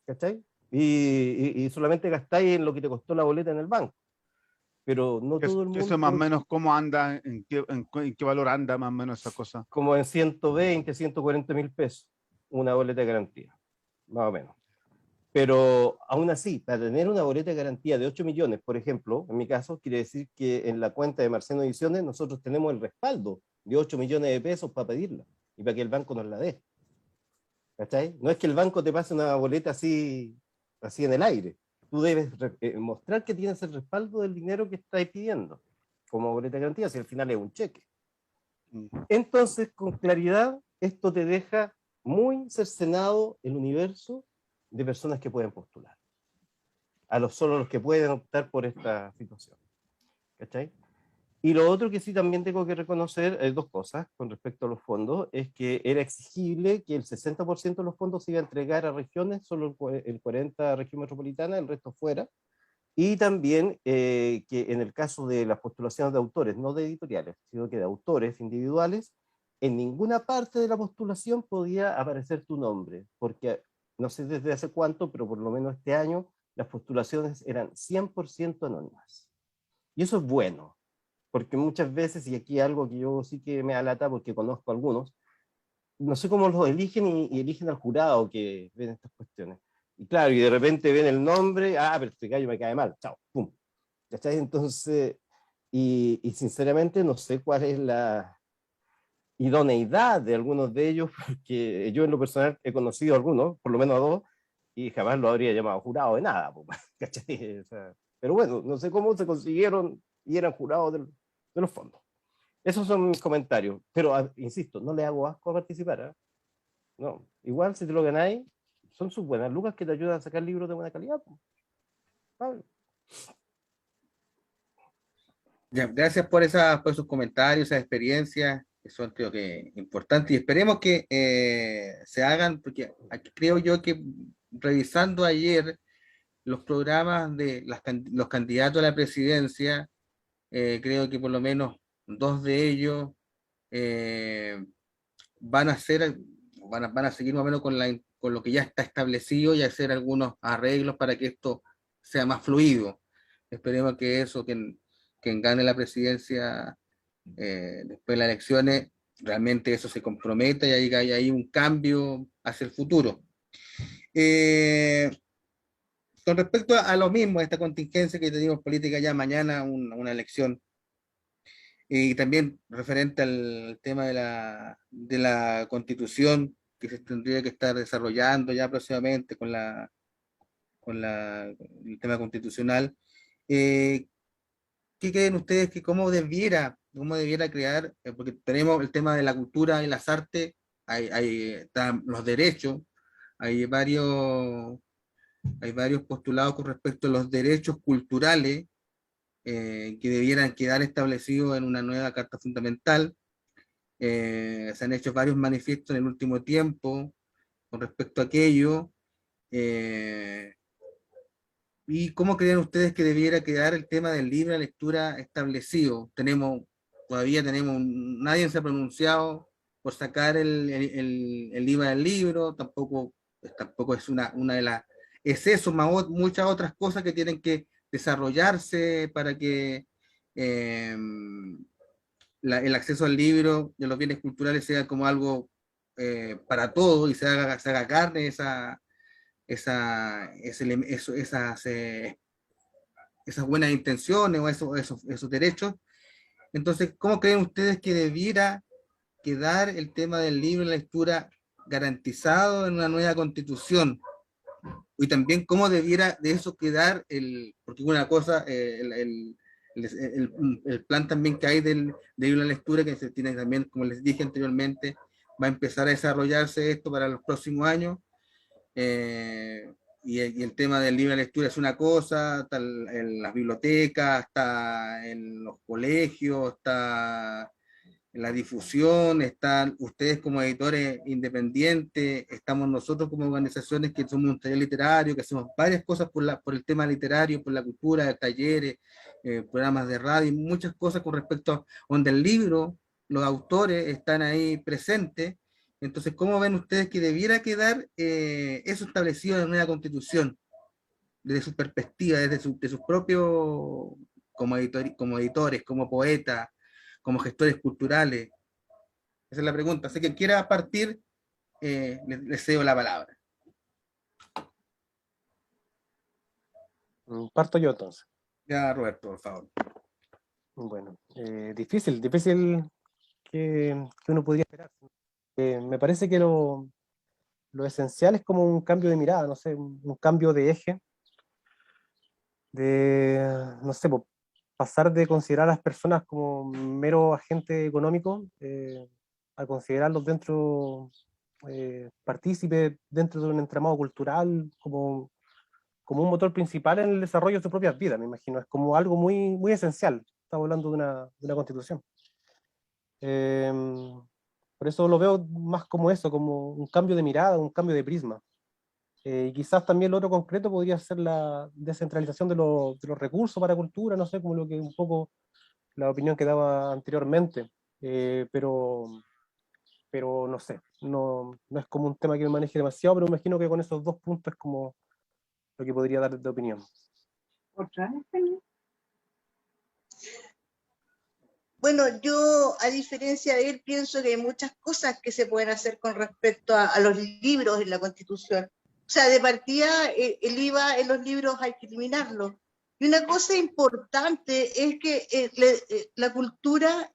¿cachai? Y solamente gastáis en lo que te costó la boleta en el banco. Pero no todo el mundo... Eso más o menos, ¿cómo anda? ¿En qué valor anda más o menos esa cosa? Como en 120, 140 mil pesos, una boleta de garantía, más o menos. Pero aún así, para tener una boleta de garantía de 8 millones, por ejemplo, en mi caso, quiere decir que en la cuenta de Marciano Ediciones nosotros tenemos el respaldo de 8 millones de pesos para pedirla y para que el banco nos la dé. ¿Cachai? No es que el banco te pase una boleta así en el aire. Tú debes mostrar que tienes el respaldo del dinero que estás pidiendo como boleta de garantía, si al final es un cheque. Entonces, con claridad, esto te deja muy cercenado el universo de personas que pueden postular. Solo los que pueden optar por esta situación. ¿Cachai? Y lo otro que sí también tengo que reconocer, dos cosas con respecto a los fondos, es que era exigible que el 60% de los fondos se iba a entregar a regiones, solo el 40% a región metropolitana, el resto fuera, y también que en el caso de las postulaciones de autores, no de editoriales, sino que de autores individuales, en ninguna parte de la postulación podía aparecer tu nombre, porque no sé desde hace cuánto, pero por lo menos este año, las postulaciones eran 100% anónimas. Y eso es bueno, porque muchas veces, y aquí algo que yo sí que me alata porque conozco a algunos, no sé cómo los eligen y eligen al jurado que ven estas cuestiones. Y claro, y de repente ven el nombre, pero este gallo me cae mal, chao, pum. ¿Cachai? Entonces, y sinceramente no sé cuál es la idoneidad de algunos de ellos, porque yo en lo personal he conocido a algunos, por lo menos a dos, y jamás lo habría llamado jurado de nada, ¿cachai? O sea, pero bueno, no sé cómo se consiguieron y eran jurados de los fondos. Esos son mis comentarios, pero insisto, no le hago asco a participar, ¿eh? No, igual si te lo ganáis, son sus buenas lucas que te ayudan a sacar libros de buena calidad. ¿Sabes? Ya, gracias por esos comentarios, esas experiencias, que son creo que importantes, y esperemos que se hagan, porque aquí creo yo que revisando ayer los programas de los candidatos a la presidencia, creo que por lo menos dos de ellos eh, van a hacer, van a seguir más o menos con lo que ya está establecido y hacer algunos arreglos para que esto sea más fluido. Esperemos que eso, quien gane la presidencia después de las elecciones, realmente eso se comprometa y haya ahí un cambio hacia el futuro. Con respecto a lo mismo, a esta contingencia que tenemos política ya mañana, una elección, y también referente al tema de la constitución que se tendría que estar desarrollando ya próximamente el tema constitucional, eh, ¿qué creen ustedes que cómo debiera crear? Porque tenemos el tema de la cultura y las artes, están los derechos, hay varios, hay varios postulados con respecto a los derechos culturales que debieran quedar establecidos en una nueva Carta Fundamental. Se han hecho varios manifiestos en el último tiempo con respecto a aquello. Eh, ¿Y cómo creen ustedes que debiera quedar el tema del libre de lectura establecido? Todavía tenemos, nadie se ha pronunciado por sacar el IVA del libro, tampoco es una de las, es eso, muchas otras cosas que tienen que desarrollarse para que eh, el acceso al libro de los bienes culturales sea como algo para todos y se haga carne esas buenas intenciones o esos derechos. Entonces, ¿cómo creen ustedes que debiera quedar el tema del libro y la lectura garantizado en una nueva constitución? Y también cómo debiera de eso quedar porque una cosa, el plan también que hay del libro y la lectura, que se tiene también, como les dije anteriormente, va a empezar a desarrollarse esto para los próximos años. Y el tema del libro de lectura es una cosa, está en las bibliotecas, está en los colegios, está en la difusión, están ustedes como editores independientes, estamos nosotros como organizaciones que somos un taller literario, que hacemos varias cosas por el tema literario, por la cultura, talleres, programas de radio, y muchas cosas con respecto a donde el libro, los autores están ahí presentes. Entonces, ¿cómo ven ustedes que debiera quedar eso establecido en una constitución, desde su perspectiva, de sus propios, como editores, como poetas, como gestores culturales? Esa es la pregunta. Así que quiera partir, les cedo la palabra. Parto yo entonces. Ya, Roberto, por favor. Bueno, difícil que uno podría esperar. Me parece que lo esencial es como un cambio de mirada, no sé, un cambio de eje, no sé, pasar de considerar a las personas como mero agente económico a considerarlos partícipes dentro de un entramado cultural como un motor principal en el desarrollo de sus propias vidas, me imagino. Es como algo muy, muy esencial. Estamos hablando de una constitución. Por eso lo veo más como eso, como un cambio de mirada, un cambio de prisma. Y quizás también lo otro concreto podría ser la descentralización de los recursos para cultura, no sé, como lo que un poco la opinión que daba anteriormente. Pero pero no sé, no es como un tema que me maneje demasiado, pero me imagino que con esos 2 puntos es como lo que podría dar de opinión. Bueno, yo, a diferencia de él, pienso que hay muchas cosas que se pueden hacer con respecto a los libros en la Constitución. O sea, de partida, el IVA en los libros hay que eliminarlo. Y una cosa importante es que la cultura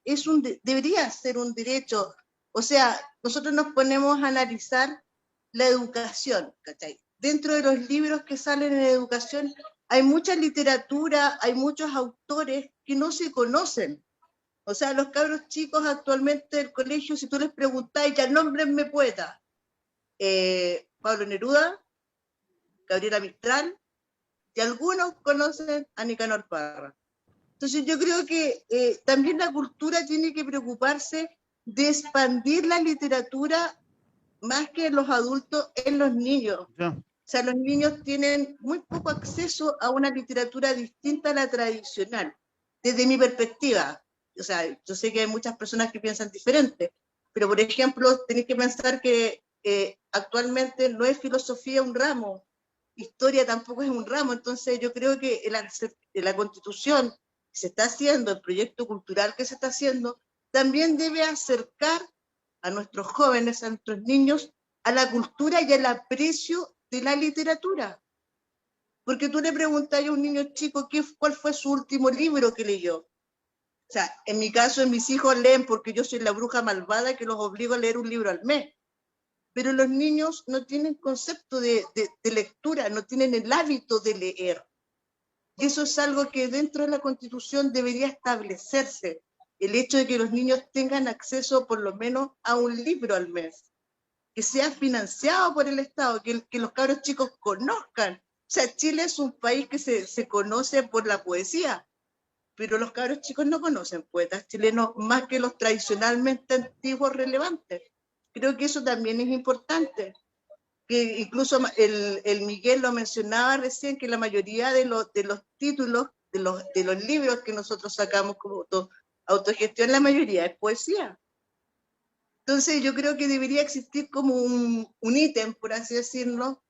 debería ser un derecho. O sea, nosotros nos ponemos a analizar la educación, ¿cachai? Dentro de los libros que salen en educación hay mucha literatura, hay muchos autores que no se conocen. O sea, los cabros chicos actualmente del colegio, si tú les preguntáis, ya nómbrenme poeta, Pablo Neruda, Gabriela Mistral, y algunos conocen a Nicanor Parra. Entonces yo creo que también la cultura tiene que preocuparse de expandir la literatura más que en los adultos, en los niños. Ya. O sea, los niños tienen muy poco acceso a una literatura distinta a la tradicional, desde mi perspectiva. O sea, yo sé que hay muchas personas que piensan diferente, pero por ejemplo, tenéis que pensar que actualmente no es filosofía un ramo, historia tampoco es un ramo, entonces yo creo que la Constitución que se está haciendo, el proyecto cultural que se está haciendo, también debe acercar a nuestros jóvenes, a nuestros niños, a la cultura y al aprecio de la literatura. Porque tú le preguntas a un niño chico cuál fue su último libro que leyó. O sea, en mi caso, mis hijos leen porque yo soy la bruja malvada que los obligo a leer un libro al mes. Pero los niños no tienen concepto de lectura, no tienen el hábito de leer. Y eso es algo que dentro de la Constitución debería establecerse. El hecho de que los niños tengan acceso por lo menos a un libro al mes, que sea financiado por el Estado, que los cabros chicos conozcan. O sea, Chile es un país que se conoce por la poesía, pero los cabros chicos no conocen poetas chilenos más que los tradicionalmente antiguos relevantes. Creo que eso también es importante. Que incluso el Miguel lo mencionaba recién, que la mayoría de los títulos, de los libros que nosotros sacamos como autogestión, la mayoría es poesía. Entonces yo creo que debería existir como un ítem, por así decirlo,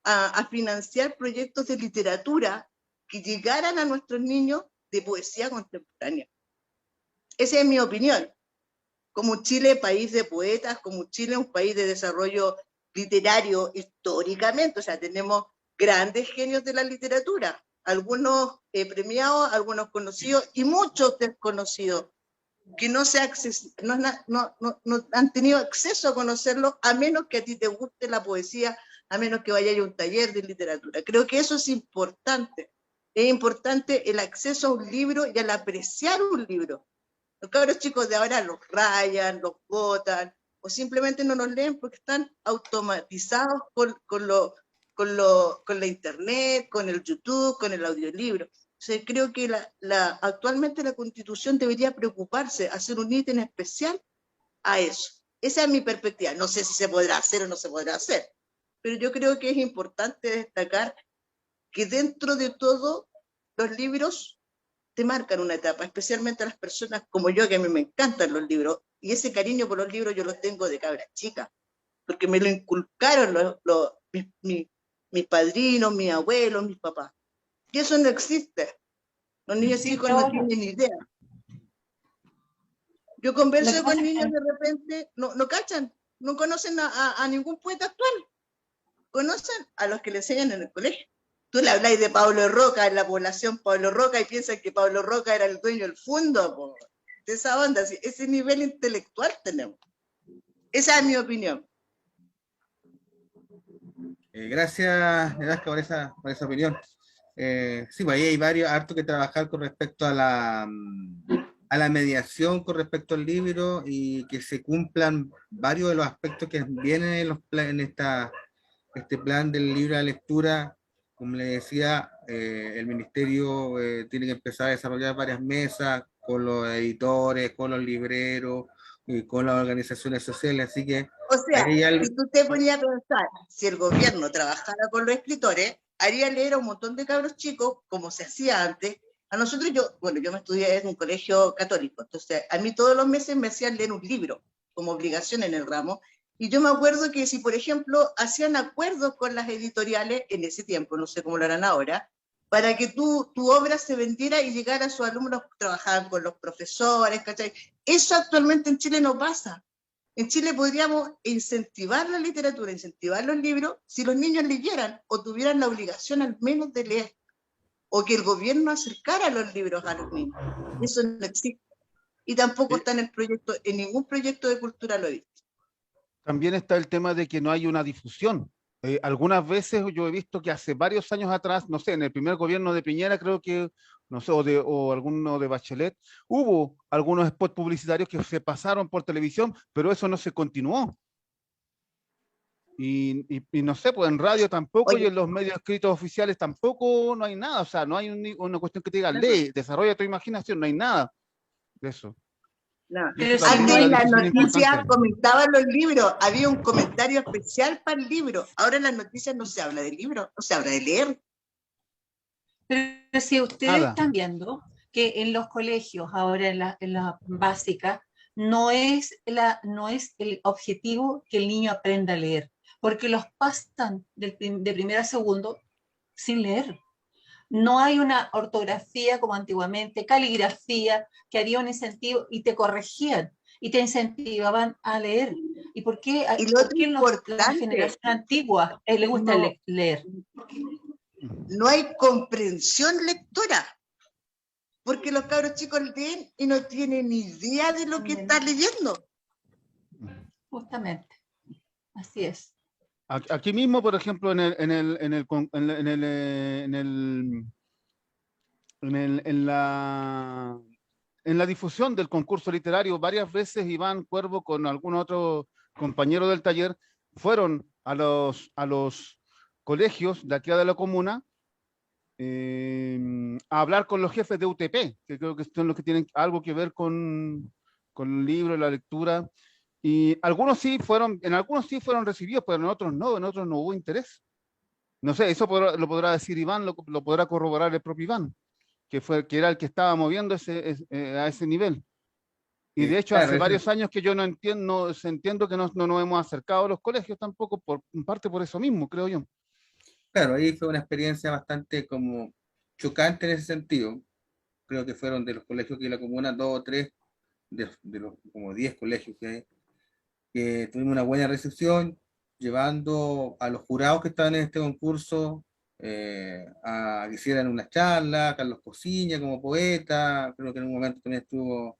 a financiar proyectos de literatura que llegaran a nuestros niños de poesía contemporánea. Esa es mi opinión. Como Chile, país de poetas, como Chile, un país de desarrollo literario históricamente, o sea, tenemos grandes genios de la literatura, algunos premiados, algunos conocidos y muchos desconocidos, que no han tenido acceso a conocerlo, a menos que a ti te guste la poesía, a menos que vayas a un taller de literatura. Creo que eso es importante. Es importante el acceso a un libro y al apreciar un libro. Los cabros chicos de ahora los rayan, los botan, o simplemente no los leen porque están automatizados con la internet, con el YouTube, con el audiolibro. O sea, creo que actualmente la Constitución debería preocuparse, hacer un ítem especial a eso. Esa es mi perspectiva. No sé si se podrá hacer o no se podrá hacer, pero yo creo que es importante destacar que dentro de todo los libros te marcan una etapa, especialmente a las personas como yo, que a mí me encantan los libros, y ese cariño por los libros yo lo tengo de cabra chica, porque me lo inculcaron mis padrinos, mis abuelos, mis papás. Y eso no existe. Los niños chicos no tienen ni idea. Yo converso con niños de repente, no cachan, no conocen a ningún poeta actual. Conocen a los que le enseñan en el colegio. Tú le habláis de Pablo Roca, en la población Pablo Roca, y piensan que Pablo Roca era el dueño del fondo, po. De esa onda, ese nivel intelectual tenemos. Esa es mi opinión. Gracias, Edasca, por esa opinión. Sí, pues ahí hay harto que trabajar con respecto a la mediación con respecto al libro y que se cumplan varios de los aspectos que vienen en este plan del libro de lectura. Como le decía, el ministerio tiene que empezar a desarrollar varias mesas con los editores, con los libreros y con las organizaciones sociales, así que... O sea, si tú te ponías a pensar, si el gobierno trabajara con los escritores, haría leer a un montón de cabros chicos, como se hacía antes. A nosotros, yo me estudié en un colegio católico, entonces a mí todos los meses me hacían leer un libro. como obligación en el ramo. Y yo me acuerdo que si, por ejemplo, hacían acuerdos con las editoriales en ese tiempo, no sé cómo lo harán ahora, para que tu obra se vendiera y llegara a sus alumnos, trabajaban con los profesores, ¿cachai? Eso actualmente en Chile no pasa. En Chile podríamos incentivar la literatura, incentivar los libros, si los niños leyeran o tuvieran la obligación al menos de leer, o que el gobierno acercara los libros a los niños. Eso no existe. Y tampoco está en el proyecto, en ningún proyecto de cultura lo he visto. También está el tema de que no hay una difusión. Algunas veces yo he visto que hace varios años atrás, no sé, en el primer gobierno de Piñera, creo que, no sé, o alguno de Bachelet, hubo algunos spots publicitarios que se pasaron por televisión, pero eso no se continuó. Y no sé, pues en radio tampoco y Oye, en los medios escritos oficiales tampoco no hay nada. O sea, no hay una cuestión que te diga, lee, desarrolla tu imaginación, no hay nada de eso. no. Y eso Pero si también no Antes es hay, en una las difusión noticias importante. comentaban los libros, había un comentario especial para el libro. Ahora en las noticias no se habla de libros, no se habla de leer. pero si ustedes Nada. están viendo que en los colegios, ahora en la básica, no es el objetivo que el niño aprenda a leer, porque los pasan de primero a segundo sin leer. No hay una ortografía como antiguamente, caligrafía, que haría un incentivo y te corregían y te incentivaban a leer. ¿Y por qué, Y lo otro la importante, generación antigua le gusta no, leer? no hay comprensión lectora, porque los cabros chicos leen y no tienen ni idea de lo que están leyendo. Justamente, así es. Aquí mismo, por ejemplo, en la difusión del concurso literario, varias veces Iván Cuervo con algún otro compañero del taller fueron a los colegios de aquí de la comuna a hablar con los jefes de UTP, que creo que son los que tienen algo que ver con el libro, la lectura. Y algunos sí fueron, en algunos sí fueron recibidos, pero en otros no hubo interés. No sé, eso lo podrá decir Iván, lo podrá corroborar el propio Iván, que era el que estaba moviendo a ese nivel. Y de hecho, Claro, hace varios años que yo no entiendo que no nos hemos acercado a los colegios tampoco, en parte por eso mismo, creo yo. claro, ahí fue una experiencia bastante como chocante en ese sentido. Creo que fueron de los colegios que la comuna, 2 o 3, de los como 10 colegios que tuvimos una buena recepción, llevando a los jurados que estaban en este concurso a que hicieran una charla, Carlos Cosiña como poeta, creo que en un momento también estuvo,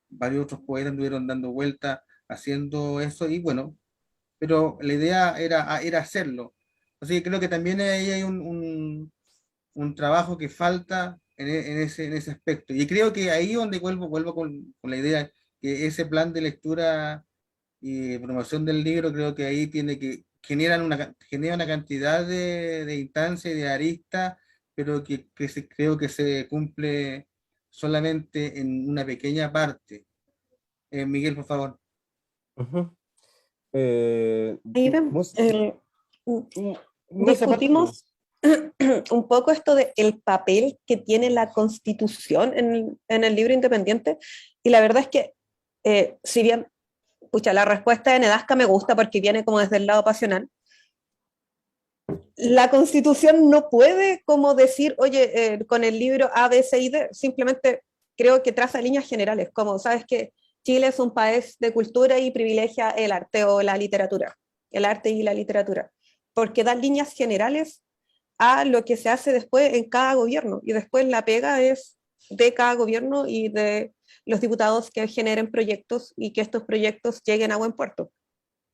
varios otros poetas estuvieron dando vuelta haciendo eso, y bueno, pero la idea era hacerlo. Así que creo que también ahí hay un trabajo que falta en ese aspecto. Y creo que ahí donde vuelvo con la idea que ese plan de lectura y promoción del libro, creo que ahí tiene que genera una cantidad de instancias y de aristas, pero creo que se cumple solamente en una pequeña parte. Miguel, por favor. Ujú. Ahí vemos, No sé, aparte tú. discutimos un poco esto del papel que tiene la Constitución en el libro independiente, y la verdad es que, si bien, pucha, la respuesta de Nedasca me gusta porque viene como desde el lado pasional, la Constitución no puede como decir, oye, con el libro A, B, C y D, simplemente creo que traza líneas generales, como sabes que Chile es un país de cultura y privilegia el arte o la literatura, el arte y la literatura, porque da líneas generales a lo que se hace después en cada gobierno, y después la pega es de cada gobierno y de los diputados que generen proyectos y que estos proyectos lleguen a buen puerto.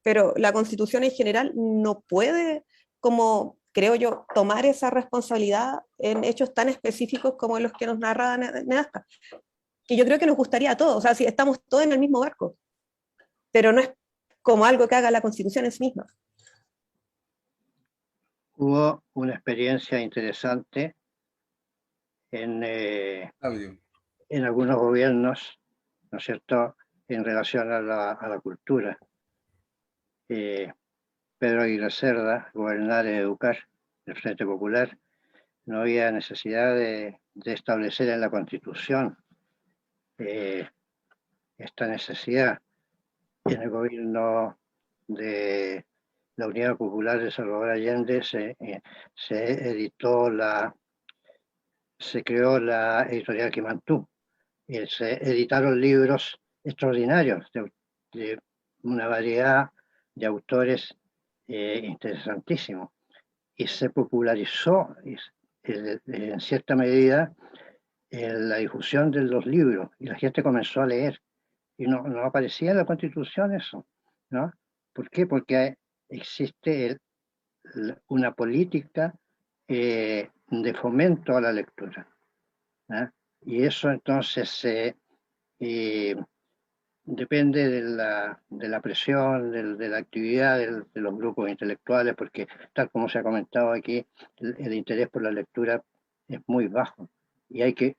Pero la Constitución en general no puede, como creo yo, tomar esa responsabilidad en hechos tan específicos como los que nos narra Nedasca, que yo creo que nos gustaría a todos, o sea, si estamos todos en el mismo barco, pero no es como algo que haga la Constitución en sí misma. Hubo una experiencia interesante en algunos gobiernos, ¿no es cierto?, en relación a la cultura. Pedro Aguirre Cerda, Gobernar y Educar, del Frente Popular, no había necesidad de establecer en la Constitución esta necesidad. En el gobierno de la Unidad Popular de Salvador Allende se creó la editorial Quimantú, y se editaron libros extraordinarios de una variedad de autores interesantísimos, y se popularizó en cierta medida la difusión de los libros, y la gente comenzó a leer, y no aparecía en la Constitución eso, ¿no? ¿Por qué? Porque existe una política de fomento a la lectura, ¿eh? Y eso entonces depende de la presión, de la actividad de los grupos intelectuales, porque tal como se ha comentado aquí, el interés por la lectura es muy bajo y hay que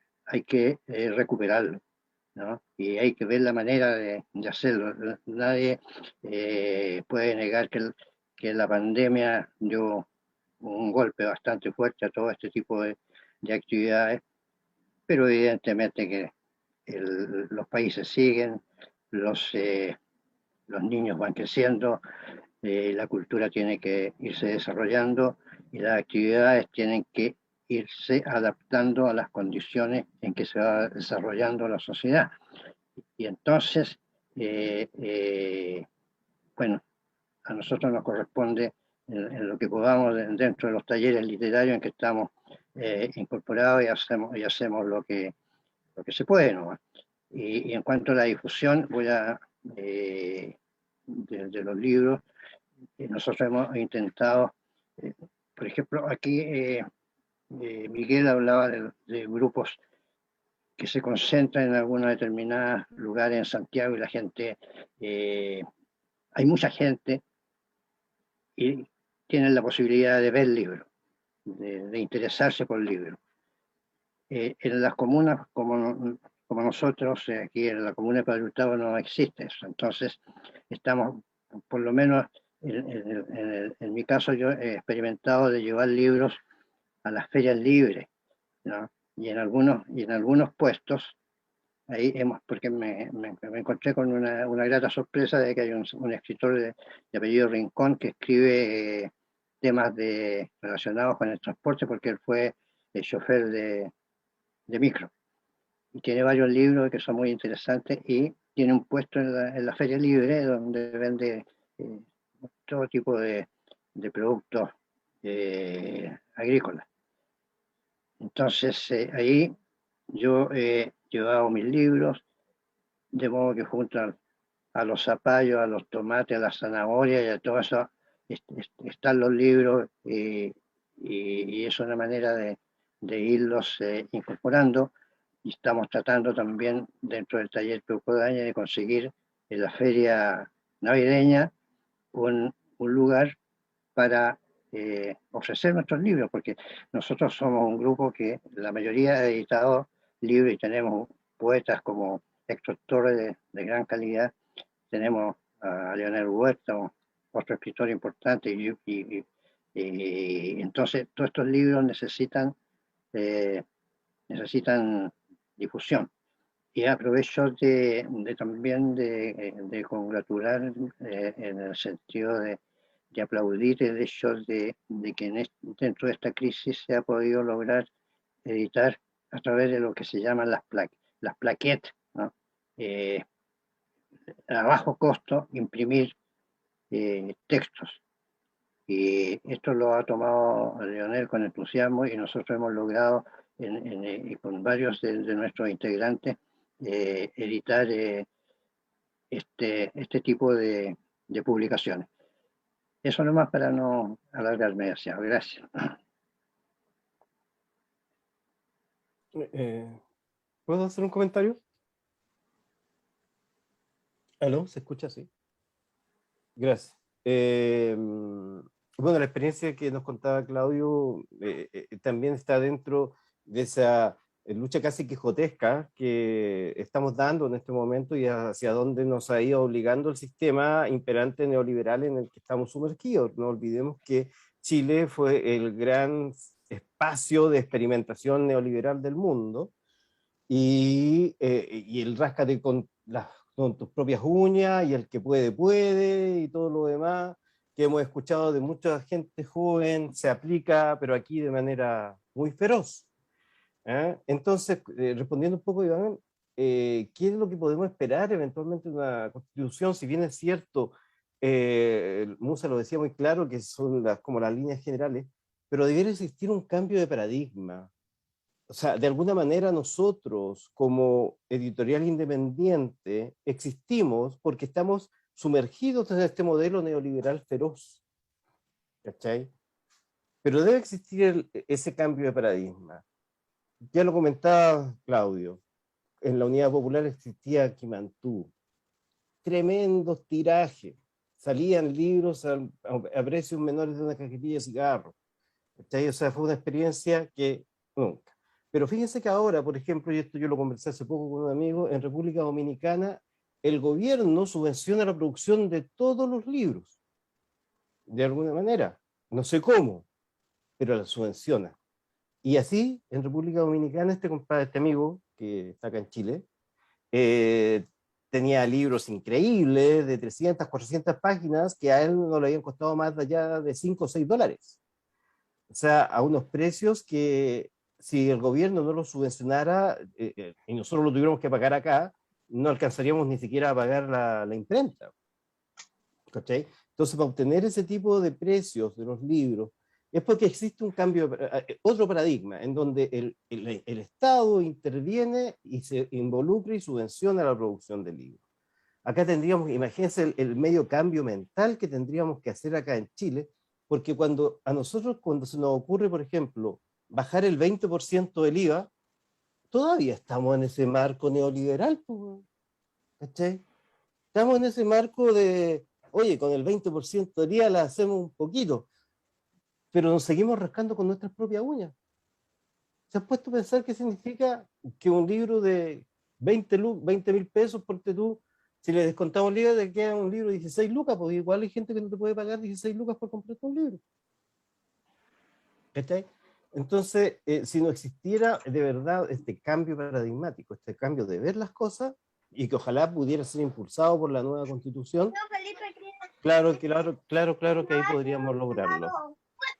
recuperarlo, ¿no? Y hay que ver la manera de hacerlo. Nadie puede negar que la pandemia dio un golpe bastante fuerte a todo este tipo de actividades, pero evidentemente que los países siguen, los niños van creciendo, la cultura tiene que irse desarrollando y las actividades tienen que irse adaptando a las condiciones en que se va desarrollando la sociedad. Y entonces, bueno, a nosotros nos corresponde en lo que podamos dentro de los talleres literarios en que estamos incorporados, y hacemos lo que se puede, ¿no? Y en cuanto a la difusión, de los libros, nosotros hemos intentado, por ejemplo, aquí Miguel hablaba de grupos que se concentran en algunos determinados lugares en Santiago, y la gente, hay mucha gente y tienen la posibilidad de ver libros, de interesarse por libros. En las comunas como nosotros, aquí en la comuna de Padre Hurtado, no existe eso. Entonces, estamos, por lo menos en mi caso, yo he experimentado de llevar libros a las ferias libres, ¿no? Y en algunos puestos, ahí porque me encontré con una grata sorpresa de que hay un escritor de apellido Rincón que escribe temas relacionados con el transporte, porque él fue el chofer de micro, y tiene varios libros que son muy interesantes, y tiene un puesto en la feria libre donde vende todo tipo de productos agrícolas. Entonces ahí yo he llevado mis libros, de modo que junto a los zapallos, a los tomates, a las zanahorias y a todo eso están los libros, y es una manera de irlos incorporando. Y estamos tratando también dentro del taller Peuco Dañe de conseguir en la feria navideña un lugar para ofrecer nuestros libros, porque nosotros somos un grupo que la mayoría ha editado libros y tenemos poetas como Héctor Torres de gran calidad, tenemos a Leonel Huerta, otro escritor importante, y entonces todos estos libros necesitan difusión. Y aprovecho también de congratular en el sentido de aplaudir el hecho de que dentro de esta crisis se ha podido lograr editar a través de lo que se llaman las plaquettes, ¿no? A bajo costo, imprimir textos. Y esto lo ha tomado Leonel con entusiasmo, y nosotros hemos logrado con varios de nuestros integrantes editar este tipo de publicaciones. Eso nomás, para no alargarme demasiado. Gracias. ¿Puedo hacer un comentario? ¿Aló? ¿Se escucha así? Gracias. Bueno, la experiencia que nos contaba Claudio también está dentro de esa lucha casi quijotesca que estamos dando en este momento, y hacia dónde nos ha ido obligando el sistema imperante neoliberal en el que estamos sumergidos. No olvidemos que Chile fue el gran espacio de experimentación neoliberal del mundo, y el ráscate con las con tus propias uñas y el que puede, puede y todo lo demás que hemos escuchado de mucha gente joven se aplica, pero aquí de manera muy feroz. Entonces, respondiendo un poco, Iván, ¿qué es lo que podemos esperar eventualmente de una constitución? Si bien es cierto, Musa lo decía muy claro, que son como las líneas generales, pero debería existir un cambio de paradigma. O sea, de alguna manera nosotros, como editorial independiente, existimos porque estamos sumergidos en este modelo neoliberal feroz. ¿Cachai? Pero debe existir ese cambio de paradigma. Ya lo comentaba Claudio, en la Unidad Popular existía Quimantú, tremendos tirajes, salían libros a precios menores de una cajetilla de cigarros. ¿Cachai? O sea, fue una experiencia que nunca. Pero fíjense que ahora, por ejemplo, y esto yo lo conversé hace poco con un amigo, en República Dominicana el gobierno subvenciona la producción de todos los libros, de alguna manera, no sé cómo, pero la subvenciona. Y así, en República Dominicana, este compadre, este amigo, que está acá en Chile, tenía libros increíbles de 300, 400 páginas que a él no le habían costado más allá de 5 o 6 dólares. O sea, a unos precios que si el gobierno no los subvencionara y nosotros lo tuviéramos que pagar acá, no alcanzaríamos ni siquiera a pagar la imprenta. ¿Cachai? Entonces, para obtener ese tipo de precios de los libros, es porque existe un cambio, otro paradigma, en donde el Estado interviene y se involucra y subvenciona la producción de libros. Acá tendríamos, imagínense el medio cambio mental que tendríamos que hacer acá en Chile, porque a nosotros cuando se nos ocurre, por ejemplo, bajar el 20% del IVA, todavía estamos en ese marco neoliberal, ¿cachai? Estamos en ese marco de, oye, con el 20% del IVA la hacemos un poquito, pero nos seguimos rascando con nuestras propias uñas. ¿Se has puesto a pensar qué significa que un libro de 20.000 pesos, porque tú, si le descontamos el IVA, te queda un libro de 16 lucas, porque igual hay gente que no te puede pagar 16 lucas por comprarte un libro? ¿Cachai? Entonces, si no existiera de verdad este cambio paradigmático, este cambio de ver las cosas, y que ojalá pudiera ser impulsado por la nueva Constitución, claro que ahí podríamos lograrlo.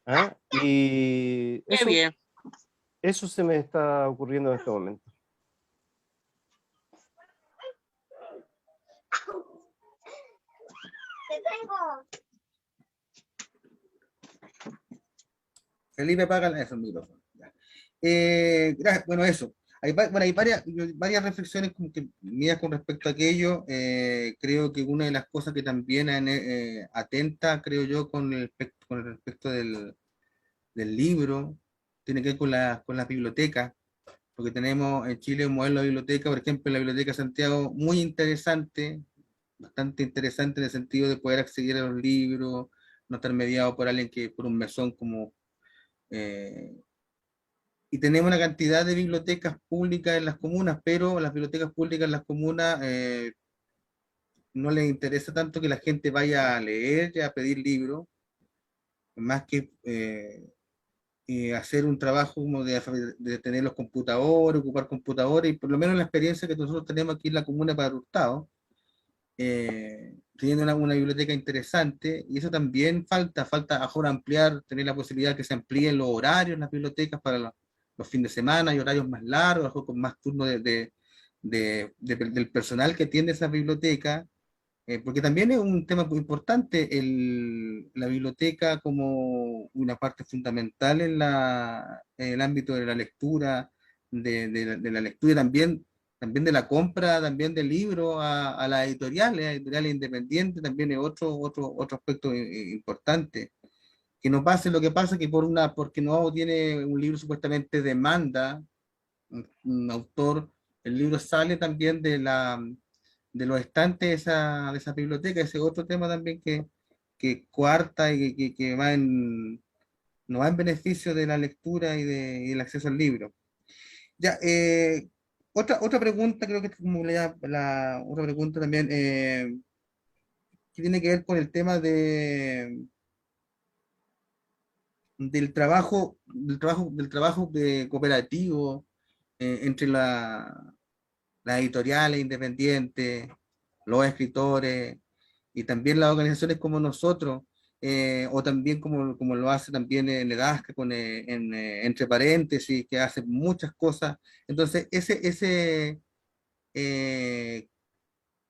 ¿Ah? Y Qué eso, bien. eso se me está ocurriendo en este momento. Felipe, apaga eso, el micrófono. Gracias. Bueno, eso. Hay varias reflexiones como que mías con respecto a aquello. Creo que una de las cosas que también atenta, creo yo, con el respecto del libro, tiene que ver con las bibliotecas, porque tenemos en Chile un modelo de biblioteca, por ejemplo, la Biblioteca de Santiago, muy interesante, bastante interesante en el sentido de poder acceder a los libros, no estar mediado por alguien que por un mesón como... y tenemos una cantidad de bibliotecas públicas en las comunas, pero las bibliotecas públicas en las comunas no les interesa tanto que la gente vaya a leer y a pedir libros, más que hacer un trabajo como de tener los computadores, ocupar computadores, y por lo menos la experiencia que nosotros tenemos aquí en la comuna para Hurtado, teniendo una biblioteca interesante, y eso también falta ahora ampliar, tener la posibilidad que se amplíen los horarios en las bibliotecas para los fines de semana y horarios más largos, con más turnos del personal que atiende esa biblioteca, porque también es un tema muy importante la biblioteca como una parte fundamental en el ámbito de la lectura, de la lectura y también de la compra también de libros a las editoriales independientes, también es otro aspecto importante. Que no pase lo que pasa, que porque no tiene un libro supuestamente demanda, un autor, el libro sale también de los estantes de esa biblioteca. Ese es otro tema también que coarta y que no va en beneficio de la lectura y del acceso al libro. Ya, otra pregunta, creo que es como otra pregunta también, que tiene que ver con el tema del trabajo cooperativo entre las editoriales independientes, los escritores y también las organizaciones como nosotros, o también como lo hace también en Edasca, entre paréntesis, que hace muchas cosas. Entonces,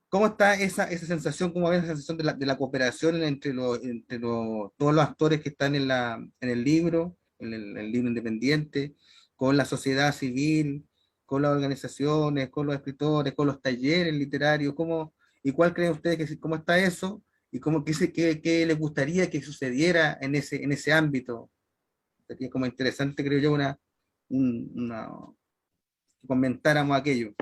¿cómo está esa sensación, cómo ves esa sensación de la cooperación todos los actores que están en el libro, el libro independiente, con la sociedad civil, con las organizaciones, con los escritores, con los talleres literarios? ¿Y cuál creen ustedes cómo está eso? ¿Y qué les gustaría que sucediera en ese ámbito? Sería como interesante, creo yo, que comentáramos aquello.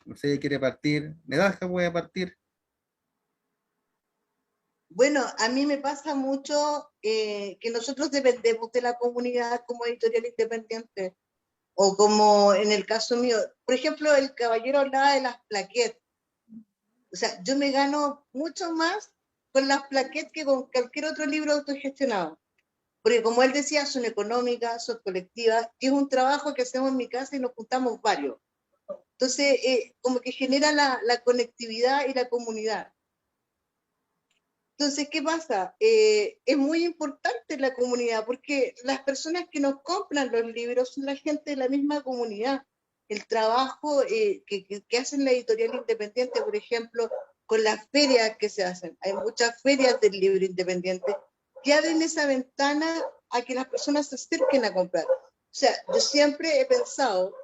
No sé, ¿quiere partir? ¿Me das que voy a partir? Bueno, a mí me pasa mucho que nosotros dependemos de la comunidad como editorial independiente, o como en el caso mío, por ejemplo, el caballero hablaba de las plaquetas. O sea, yo me gano mucho más con las plaquetas que con cualquier otro libro autogestionado. Porque como él decía, son económicas, son colectivas, y es un trabajo que hacemos en mi casa y nos juntamos varios. Entonces, como que genera la conectividad y la comunidad. Entonces, ¿qué pasa? Es muy importante la comunidad, porque las personas que nos compran los libros son la gente de la misma comunidad. El trabajo que hacen la editorial independiente, por ejemplo, con las ferias que se hacen. Hay muchas ferias del libro independiente que abren esa ventana a que las personas se acerquen a comprar. O sea, yo siempre he pensado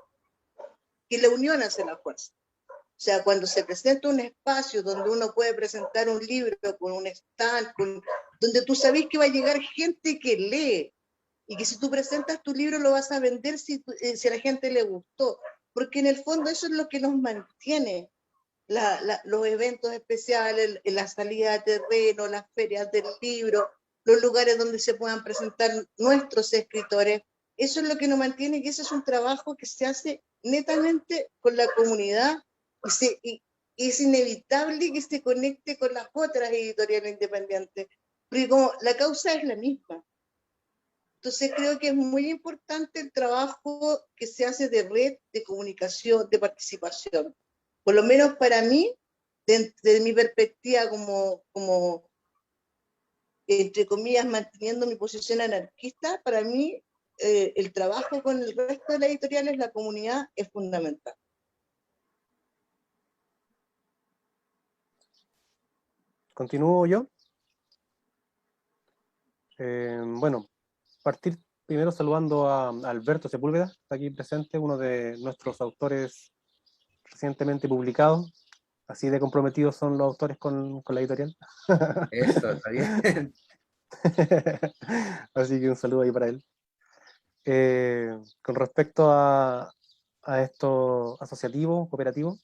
que la unión hace la fuerza. O sea, cuando se presenta un espacio donde uno puede presentar un libro con un stand, donde tú sabes que va a llegar gente que lee, y que si tú presentas tu libro lo vas a vender si a la gente le gustó, porque en el fondo eso es lo que nos mantiene, los eventos especiales, la salida de terreno, las ferias del libro, los lugares donde se puedan presentar nuestros escritores. Eso es lo que nos mantiene, y ese es un trabajo que se hace netamente con la comunidad, y es inevitable que se conecte con las otras editoriales independientes, porque como la causa es la misma. Entonces creo que es muy importante el trabajo que se hace de red, de comunicación, de participación. Por lo menos para mí, desde mi perspectiva como, entre comillas, manteniendo mi posición anarquista, para mí el trabajo con el resto de las editoriales, la comunidad, es fundamental. ¿Continúo yo? Bueno, partir primero saludando a Alberto Sepúlveda, está aquí presente, uno de nuestros autores recientemente publicados. Así de comprometidos son los autores con la editorial. Eso, está bien. Así que un saludo ahí para él. Con respecto a esto asociativo, cooperativo,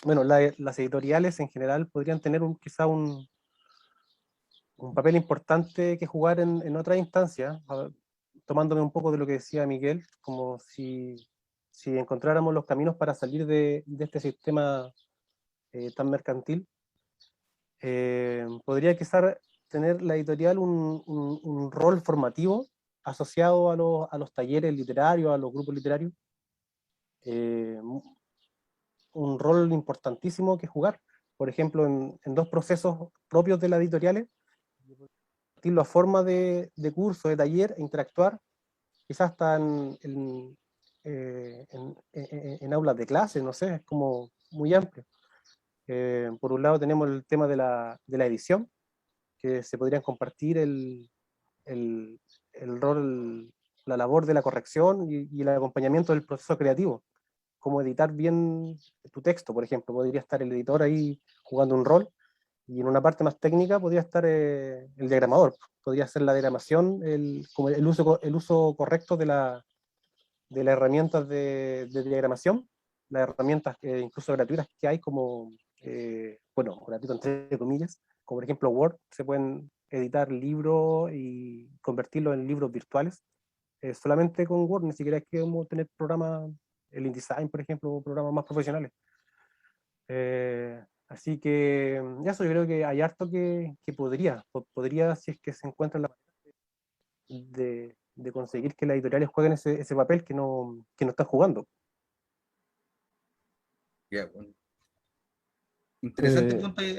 bueno, las editoriales en general podrían tener quizá un papel importante que jugar en otras instancias, tomándome un poco de lo que decía Miguel, como si encontráramos los caminos para salir de este sistema tan mercantil. Podría quizás tener la editorial un rol formativo asociado a los talleres literarios, a los grupos literarios, un rol importantísimo que jugar. Por ejemplo, en dos procesos propios de las editoriales, la forma de curso, de taller, e interactuar, quizás hasta en aulas de clase, no sé, es como muy amplio. Por un lado tenemos el tema de la edición, que se podrían compartir el rol, la labor de la corrección y el acompañamiento del proceso creativo, como editar bien tu texto, por ejemplo. Podría estar el editor ahí jugando un rol, y en una parte más técnica podría estar el diagramador. Podría ser la diagramación, como el uso correcto de las herramientas de diagramación, las herramientas incluso gratuitas que hay, como, bueno, gratuito entre comillas, como por ejemplo Word. Se pueden editar libros y convertirlos en libros virtuales solamente con Word. Ni siquiera es que vamos a tener programas, el InDesign, por ejemplo, programas más profesionales. Así que eso, yo creo que hay harto que podría, si es que se encuentra la manera de conseguir que las editoriales jueguen ese papel que no están jugando. Ya, bueno. Interesante punto ahí,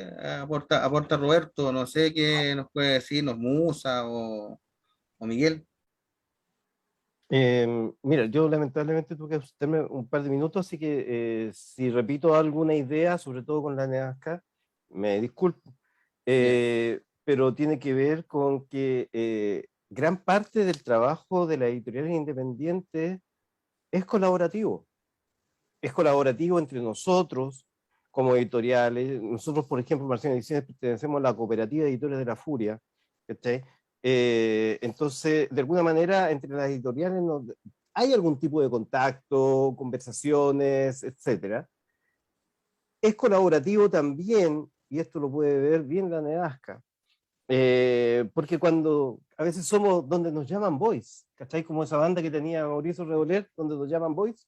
aporta Roberto, no sé qué nos puede decirnos, Musa o Miguel. Mira, yo lamentablemente tuve que ausentarme un par de minutos, así que si repito alguna idea, sobre todo con la NEASCA, me disculpo. Pero tiene que ver con que gran parte del trabajo de las editoriales independientes es colaborativo. Es colaborativo entre nosotros como editoriales. Nosotros, por ejemplo, Marciano Ediciones, pertenecemos a la cooperativa de editores de La Furia, ¿cachai? Entonces, de alguna manera, entre las editoriales hay algún tipo de contacto, conversaciones, etcétera. Es colaborativo también, y esto lo puede ver bien la NEASCA, porque cuando a veces somos donde nos llaman boys, ¿cachai? Como esa banda que tenía Mauricio Revoler, donde nos llaman boys.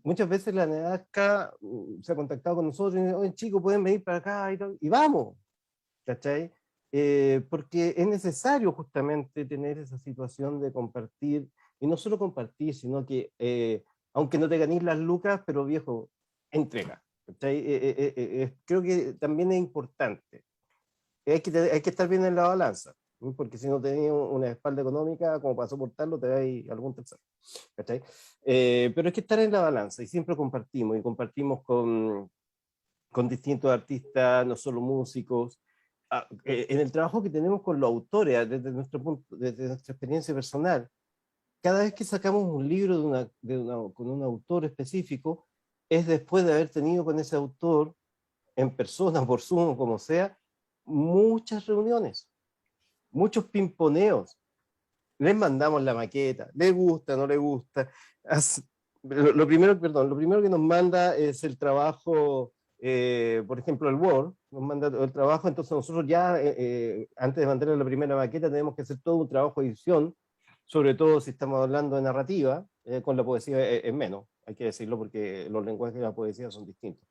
Muchas veces la NEASCA se ha contactado con nosotros y dice, oye chicos, pueden venir para acá y vamos, ¿cachai? Porque es necesario justamente tener esa situación de compartir, y no solo compartir, sino que aunque no te ganes las lucas, pero viejo, entrega. ¿Cachai? Creo que también es importante. Hay que estar bien en la balanza, ¿sí? Porque si no tenés una espalda económica como para soportarlo, te da algún tercero. ¿Cachai? Pero hay que estar en la balanza y siempre compartimos, y compartimos con distintos artistas, no solo músicos. En el trabajo que tenemos con los autores, desde nuestro punto, desde nuestra experiencia personal, cada vez que sacamos un libro con un autor específico, es después de haber tenido con ese autor, en persona, por Zoom, como sea, muchas reuniones, muchos pimponeos. Les mandamos la maqueta, le gusta, no le gusta. Lo primero que nos manda es el trabajo, por ejemplo, el Word, nos manda el trabajo, entonces nosotros ya, antes de mandarle la primera maqueta, tenemos que hacer todo un trabajo de edición, sobre todo si estamos hablando de narrativa, con la poesía es menos, hay que decirlo porque los lenguajes de la poesía son distintos.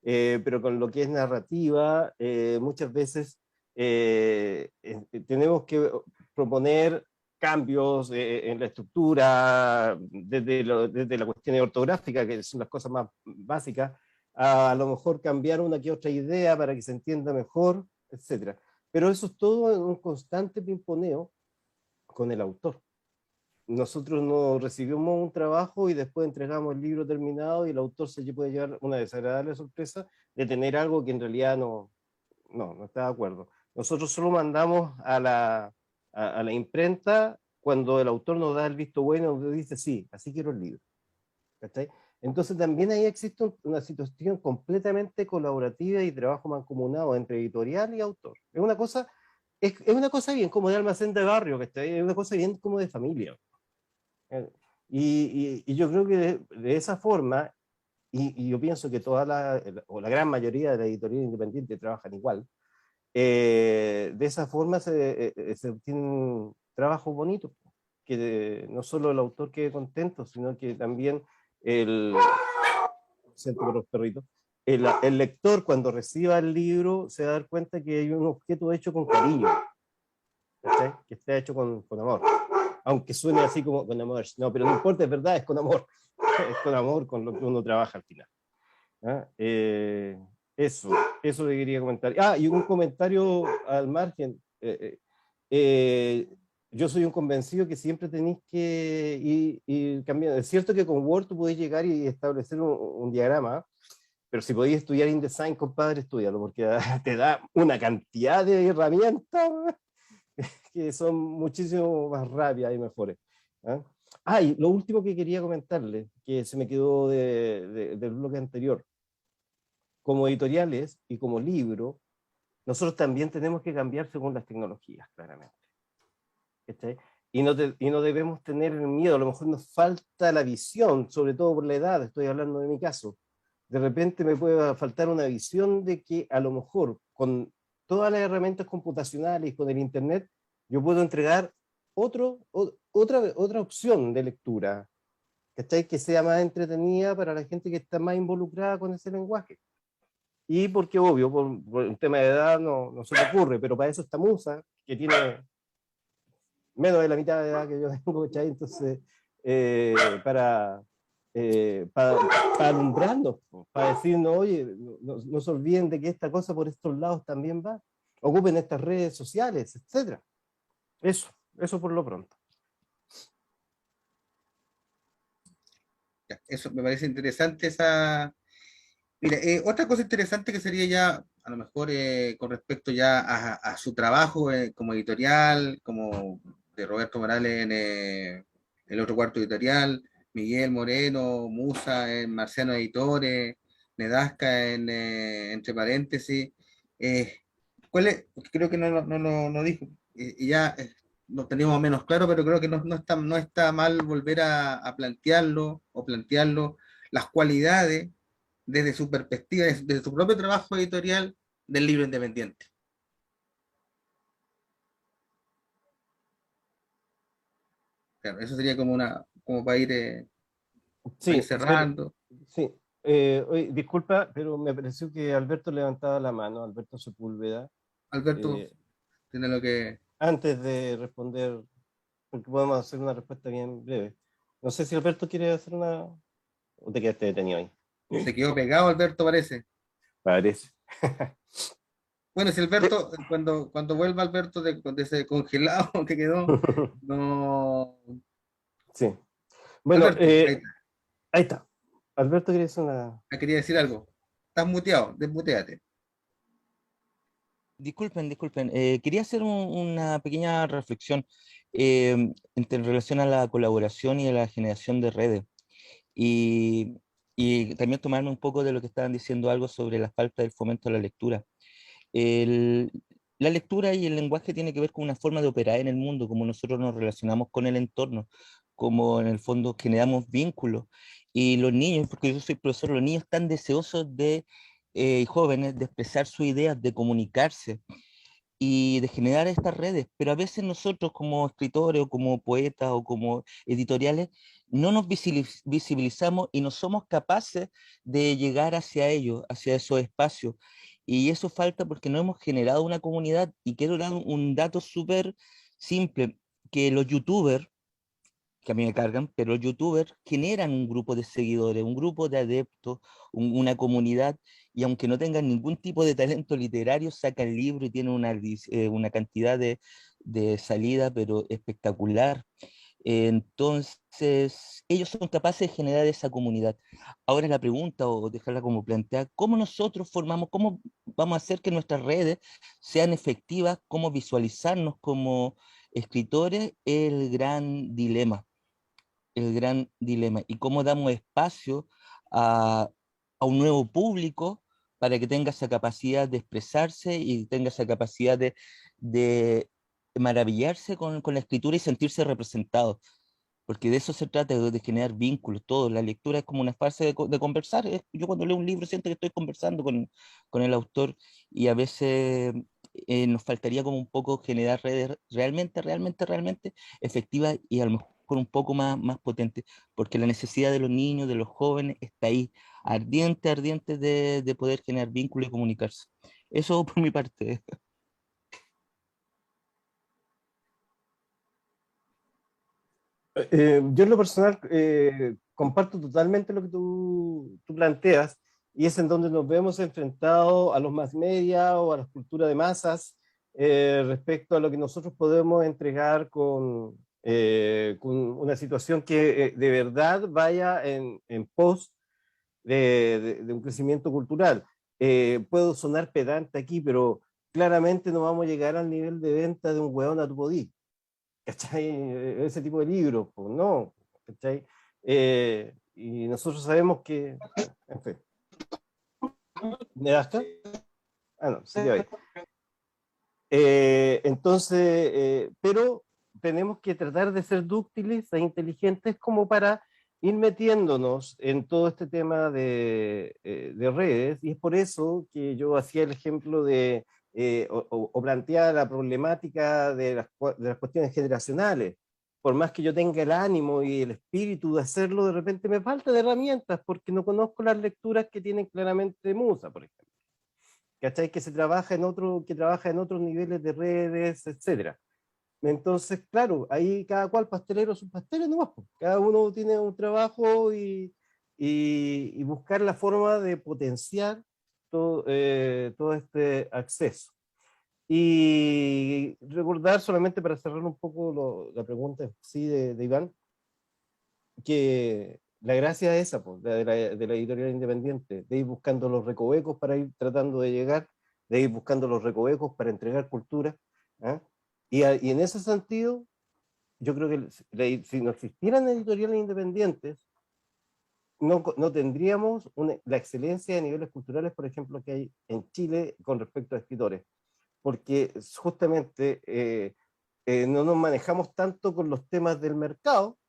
Pero con lo que es narrativa, muchas veces tenemos que proponer cambios en la estructura, desde la cuestión ortográfica, que son las cosas más básicas, a lo mejor cambiar una que otra idea para que se entienda mejor, etc. Pero eso es todo en un constante pimponeo con el autor. Nosotros nos recibimos un trabajo y después entregamos el libro terminado y el autor se puede llevar una desagradable sorpresa de tener algo que en realidad no está de acuerdo. Nosotros solo mandamos a la imprenta cuando el autor nos da el visto bueno, nos dice sí, así quiero el libro. ¿Cachai? Entonces también ahí existe una situación completamente colaborativa y trabajo mancomunado entre editorial y autor. Es una cosa bien como de almacén de barrio, ¿cachai? Es una cosa bien como de familia. Y yo creo que de esa forma, y yo pienso que o la gran mayoría de las editoriales independientes trabajan igual, de esa forma se obtienen trabajos bonitos, que no solo el autor quede contento, sino que también siento por los perritos, el lector cuando reciba el libro se va a dar cuenta que hay un objeto hecho con cariño, ¿sí? Que está hecho con amor. Aunque suene así como con amor, no, pero no importa, es verdad, es con amor, es con amor con lo que uno trabaja al final. ¿Ah? Eso le quería comentar. Y un comentario al margen. Yo soy un convencido que siempre tenéis que ir cambiando. Es cierto que con Word tú podés llegar y establecer un diagrama, pero si podéis estudiar InDesign, compadre, estudialo, porque te da una cantidad de herramientas que son muchísimo más rápidas y mejores. Y lo último que quería comentarle, que se me quedó del bloque anterior. Como editoriales y como libro, nosotros también tenemos que cambiar según las tecnologías, claramente. ¿Este? Y no debemos tener miedo, a lo mejor nos falta la visión, sobre todo por la edad, estoy hablando de mi caso. De repente me puede faltar una visión de que a lo mejor con todas las herramientas computacionales y con el internet, yo puedo entregar otra opción de lectura, que sea más entretenida para la gente que está más involucrada con ese lenguaje. Y porque, obvio, por un tema de edad no se me ocurre, pero para eso está Musa, que tiene menos de la mitad de edad que yo tengo, ¿cachai? Entonces, para para alumbrarnos, para decirnos, oye, no se olviden de que esta cosa por estos lados también va. Ocupen estas redes sociales, etcétera. Eso por lo pronto. Eso me parece interesante esa. Mira, otra cosa interesante que sería ya, a lo mejor con respecto ya a su trabajo como editorial, como de Roberto Morales en el otro cuarto editorial, Miguel Moreno, Musa en Marciano Editores, Nedasca en entre paréntesis. ¿Cuál es? Creo que no dijo, y ya lo teníamos menos claro, pero creo que no está mal volver a plantearlo o plantearlo, las cualidades desde su perspectiva, desde su propio trabajo editorial del libro independiente. Claro, eso sería como para ir Sí, cerrando. sí. Oye, disculpa, pero me pareció que Alberto levantaba la mano, Alberto Sepúlveda. Alberto, tiene lo que. Antes de responder, porque podemos hacer una respuesta bien breve. No sé si Alberto quiere hacer una... ¿O te quedaste detenido ahí? Se quedó pegado, Alberto, parece. Parece. Bueno, si Alberto, cuando vuelva Alberto de ese congelado que quedó, no. Sí. Bueno, Alberto, ahí está. Alberto quiere hacer una... quería decir algo. Estás muteado, desmuteate. Disculpen. Quería hacer una pequeña reflexión en relación a la colaboración y a la generación de redes. Y, y también tomarme un poco de lo que estaban diciendo algo sobre la falta del fomento a la lectura. El- la lectura y el lenguaje tiene que ver con una forma de operar en el mundo, como nosotros nos relacionamos con el entorno, como en el fondo generamos vínculos. Y los niños, porque yo soy profesor, los niños están deseosos de, y jóvenes, de expresar sus ideas, de comunicarse y de generar estas redes, pero a veces nosotros como escritores o como poetas o como editoriales no nos visibilizamos y no somos capaces de llegar hacia ellos, hacia esos espacios. Y eso falta porque no hemos generado una comunidad. Y quiero dar un dato súper simple, que los youtubers, que a mí me cargan, pero los youtubers generan un grupo de seguidores, un grupo de adeptos, una comunidad, y aunque no tengan ningún tipo de talento literario, sacan libros y tienen una cantidad de salida, pero espectacular. Entonces, ellos son capaces de generar esa comunidad. Ahora la pregunta, o dejarla como plantear, ¿cómo nosotros formamos, cómo vamos a hacer que nuestras redes sean efectivas, cómo visualizarnos como escritores? El gran dilema, y cómo damos espacio a un nuevo público para que tenga esa capacidad de expresarse y tenga esa capacidad de maravillarse con la escritura y sentirse representado, porque de eso se trata, de generar vínculos, todo. La lectura es como una fase de conversar. Yo cuando leo un libro siento que estoy conversando con el autor, y a veces nos faltaría como un poco generar redes realmente efectivas y a lo mejor un poco más potentes, porque la necesidad de los niños, de los jóvenes, está ahí, ardiente de poder generar vínculos y comunicarse. Eso por mi parte. Yo en lo personal comparto totalmente lo que tú planteas, y es en donde nos vemos enfrentados a los mass media o a la cultura de masas respecto a lo que nosotros podemos entregar con una situación que de verdad vaya en pos de un crecimiento cultural. Puedo sonar pedante aquí, pero claramente no vamos a llegar al nivel de venta de un hueón a tu podí. ¿Cachai? Ese tipo de libros, pues no, ¿cachai? Y nosotros sabemos que, en fin, ¿me das acá? Ah, no, se quedó ahí. Pero tenemos que tratar de ser dúctiles e inteligentes como para ir metiéndonos en todo este tema de redes, y es por eso que yo hacía el ejemplo o planteaba la problemática de las cuestiones generacionales. Por más que yo tenga el ánimo y el espíritu de hacerlo, de repente me falta de herramientas porque no conozco las lecturas que tienen claramente Musa, por ejemplo. ¿Cachai? Que trabaja en otros niveles de redes, etcétera. Entonces, claro, ahí cada cual pastelero sus pasteles nomás, pues. Cada uno tiene un trabajo y y buscar la forma de potenciar todo este acceso. Y recordar, solamente para cerrar un poco la pregunta sí, de Iván, que la gracia es esa, pues, de la editorial independiente, de ir buscando los recovecos para ir tratando de llegar, de ir buscando los recovecos para entregar cultura. ¿Ah? Y en ese sentido, yo creo que si no existieran editoriales independientes, no tendríamos la excelencia de niveles culturales, por ejemplo, que hay en Chile con respecto a escritores, porque justamente no nos manejamos tanto con los temas del mercado,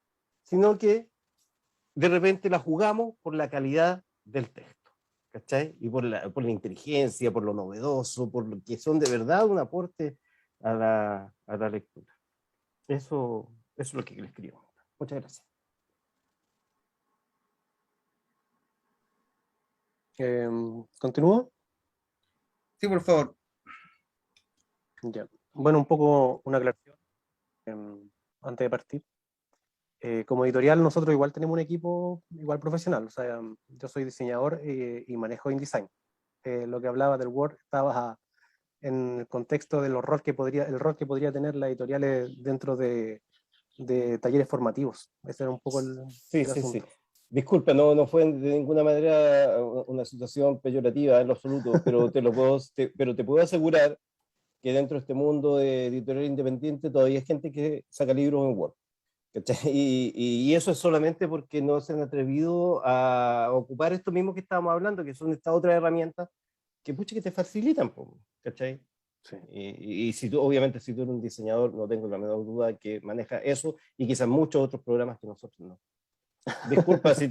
sino que de repente la jugamos por la calidad del texto, ¿cachai? Y por la inteligencia, por lo novedoso, por lo que son de verdad un aporte a la lectura. Eso es lo que les quería comentar. Muchas gracias. ¿Continúo? Sí, por favor. Ya. Bueno, un poco una aclaración antes de partir. Como editorial nosotros igual tenemos un equipo igual profesional, o sea, yo soy diseñador y manejo InDesign. Lo que hablaba del Word estaba en el contexto del rol que podría tener las editoriales dentro de talleres formativos. Ese era un poco el asunto. Sí. Disculpa, no fue de ninguna manera una situación peyorativa en lo absoluto, pero te puedo asegurar que dentro de este mundo de editorial independiente todavía hay gente que saca libros en Word. Y eso es solamente porque no se han atrevido a ocupar esto mismo que estábamos hablando, que son estas otras herramientas que, pucha, que te facilitan, ¿cachai? Sí. Y si obviamente si tú eres un diseñador, no tengo la menor duda que maneja eso y quizás muchos otros programas que nosotros no. Disculpa si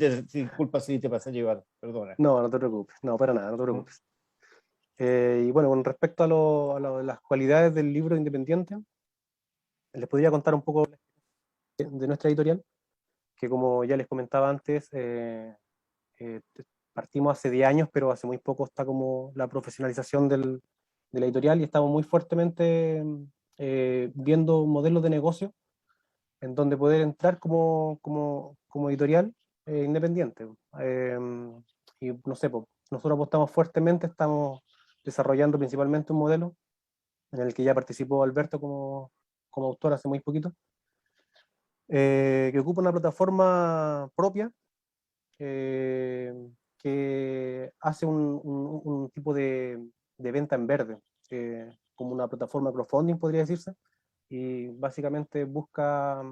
te pasé a llevar, perdona. No te preocupes, no, para nada, no te preocupes. Y bueno, con respecto a las cualidades del libro independiente, les podría contar un poco de nuestra editorial, que como ya les comentaba antes, partimos hace 10 años, pero hace muy poco está como la profesionalización de la editorial y estamos muy fuertemente viendo modelos de negocio en donde poder entrar como editorial independiente. Y no sé, nosotros apostamos fuertemente, estamos desarrollando principalmente un modelo en el que ya participó Alberto como autor hace muy poquito, que ocupa una plataforma propia que hace un tipo de venta en verde, como una plataforma crowdfunding podría decirse, y básicamente busca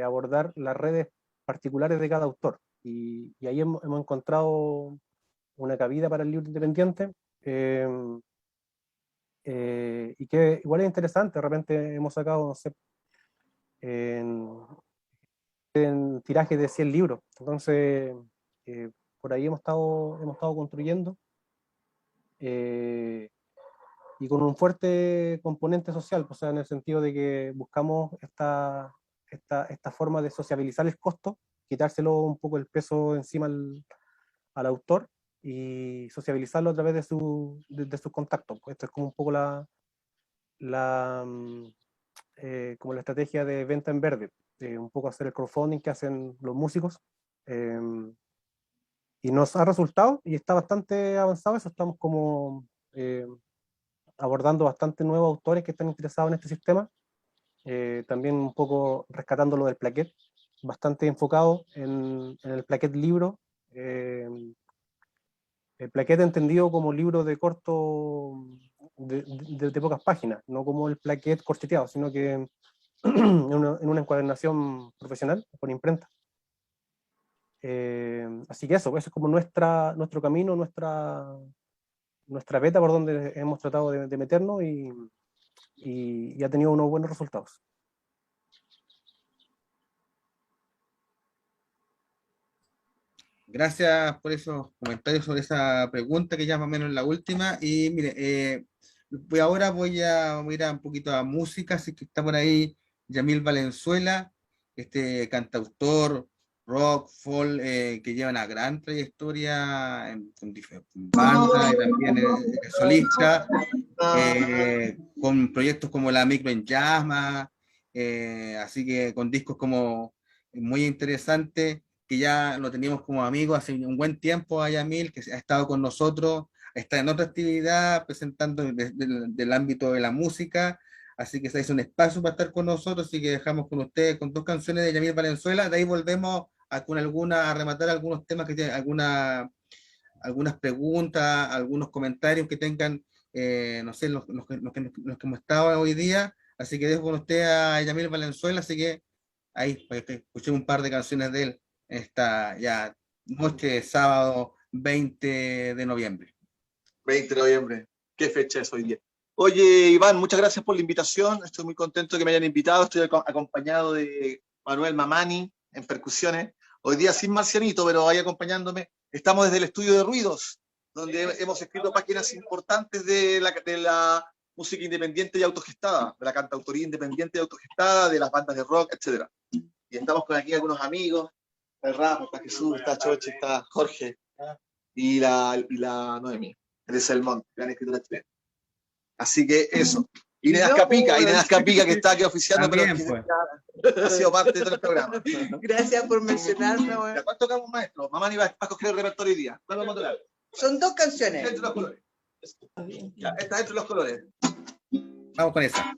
abordar las redes particulares de cada autor. Y ahí hemos encontrado una cabida para el libro independiente, y que igual es interesante. De repente hemos sacado, no sé, en tirajes de 100 libros. Entonces, por ahí hemos estado construyendo, y con un fuerte componente social, o sea, en el sentido de que buscamos esta forma de sociabilizar el costo, quitárselo un poco el peso encima al autor y sociabilizarlo a través de sus contactos. Esto es como un poco como la estrategia de venta en verde, un poco hacer el crowdfunding que hacen los músicos, y nos ha resultado y está bastante avanzado eso. Estamos como abordando bastante nuevos autores que están interesados en este sistema, también un poco rescatando lo del plaquet, bastante enfocado en el plaquet libro, el plaquet entendido como libro de corto de pocas páginas, no como el plaquet corcheteado, sino que en una encuadernación profesional por imprenta. Así que eso es como nuestro camino, nuestra beta por donde hemos tratado de meternos, y ha tenido unos buenos resultados. Gracias por esos comentarios sobre esa pregunta, que ya más o menos es la última. Y mire, ahora voy a ir un poquito a música, así que está por ahí Yamil Valenzuela, este cantautor rock, folk, que lleva una gran trayectoria con bandas y también solista, con proyectos como La Micro en Llama, así que con discos como muy interesantes, que ya lo teníamos como amigo hace un buen tiempo a Yamil, que ha estado con nosotros, está en otra actividad presentando del ámbito de la música, así que se hizo un espacio para estar con nosotros, así que dejamos con ustedes con 2 canciones de Yamil Valenzuela, de ahí volvemos a rematar algunos temas que tienen algunas preguntas, algunos comentarios que tengan, no sé, los que hemos estado hoy día, así que dejo con usted a Yamil Valenzuela, así que ahí para que escuchemos un par de canciones de él esta ya noche, sábado 20 de noviembre. 20 de noviembre, qué fecha es hoy día. Oye, Iván, muchas gracias por la invitación, estoy muy contento de que me hayan invitado, estoy acompañado de Manuel Mamani en percusiones, hoy día sin Marcianito, pero ahí acompañándome. Estamos desde el estudio de Ruidos, donde hemos escrito páginas importantes de la música independiente y autogestada, de la cantautoría independiente y autogestada, de las bandas de rock, etc. Y estamos con aquí algunos amigos, está el Rafa, está Jesús, está Choche, está Jorge, y la Noemi, de Selmont, gran escritora chilena. Así que eso. Inés Azcapica, que está aquí oficiando, también, pero ha sido parte de todo el programa. Gracias por mencionarme. ¿Cuánto tocamos, maestro? Mamá ni va a escoger el repertorio hoy día. ¿Cuál vamos a tocar? Son 2 canciones. Entre los colores. Ya, esta entre los colores. Vamos con esa.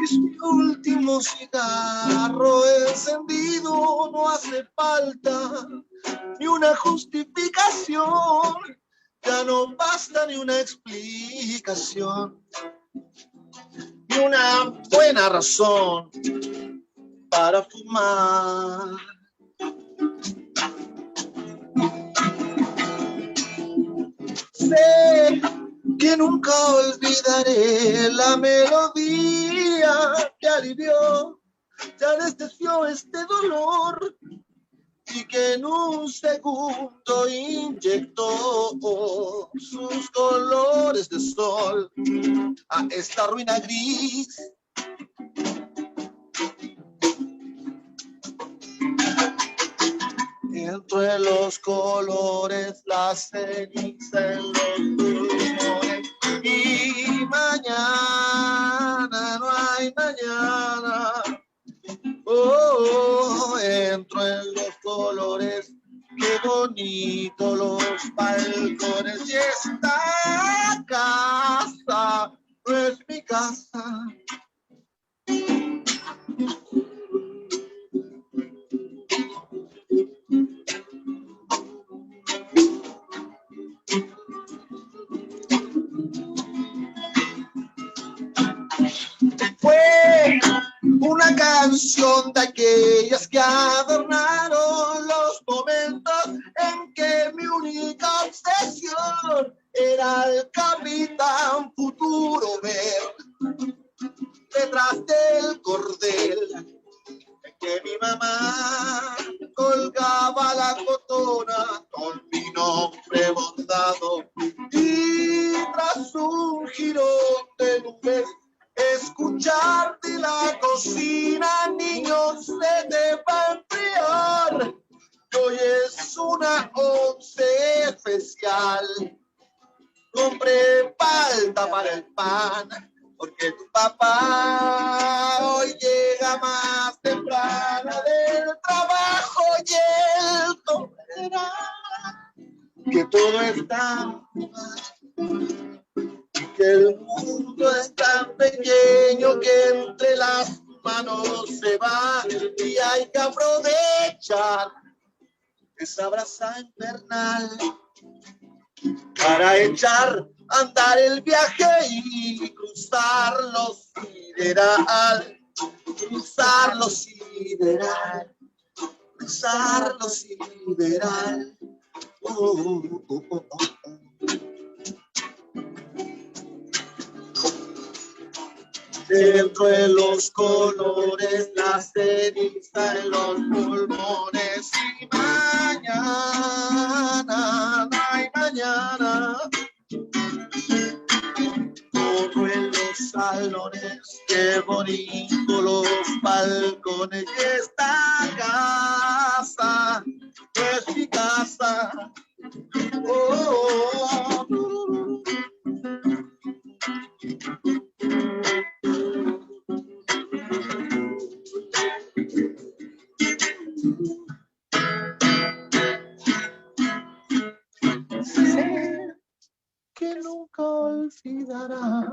Es mi último cigarro encendido, no hace falta ni una justificación, ya no basta ni una explicación, ni una buena razón para fumar. Sé que nunca olvidaré la melodía que alivió, que anestesió este dolor y que en un segundo inyectó sus colores de sol a esta ruina gris. Entre los colores, la ceniza en los pulmones, y mañana no hay mañana. Oh, entro en los colores, qué bonito los balcones, y esta casa no es mi casa. Fue una canción de aquellas que adornaron los momentos en que mi única obsesión era el Capitán Futuro ver detrás del cordel en que mi mamá colgaba la cotona con mi nombre bordado, y tras un jirón de nubes escuchar de la cocina, niños se te va a enfriar, hoy es una once especial, compré palta para el pan, porque tu papá hoy llega más temprano del trabajo, y él comprenderá que todo está mal, que el mundo es tan pequeño que entre las manos se va, y hay que aprovechar esa brasa infernal para echar a andar el viaje y cruzarlo sideral, cruzarlo sideral, cruzarlo sideral. Dentro de los colores, la ceniza en los pulmones, y mañana, no hay mañana. Todo en los salones, qué bonito los balcones, y esta casa no es mi casa. Que nunca olvidará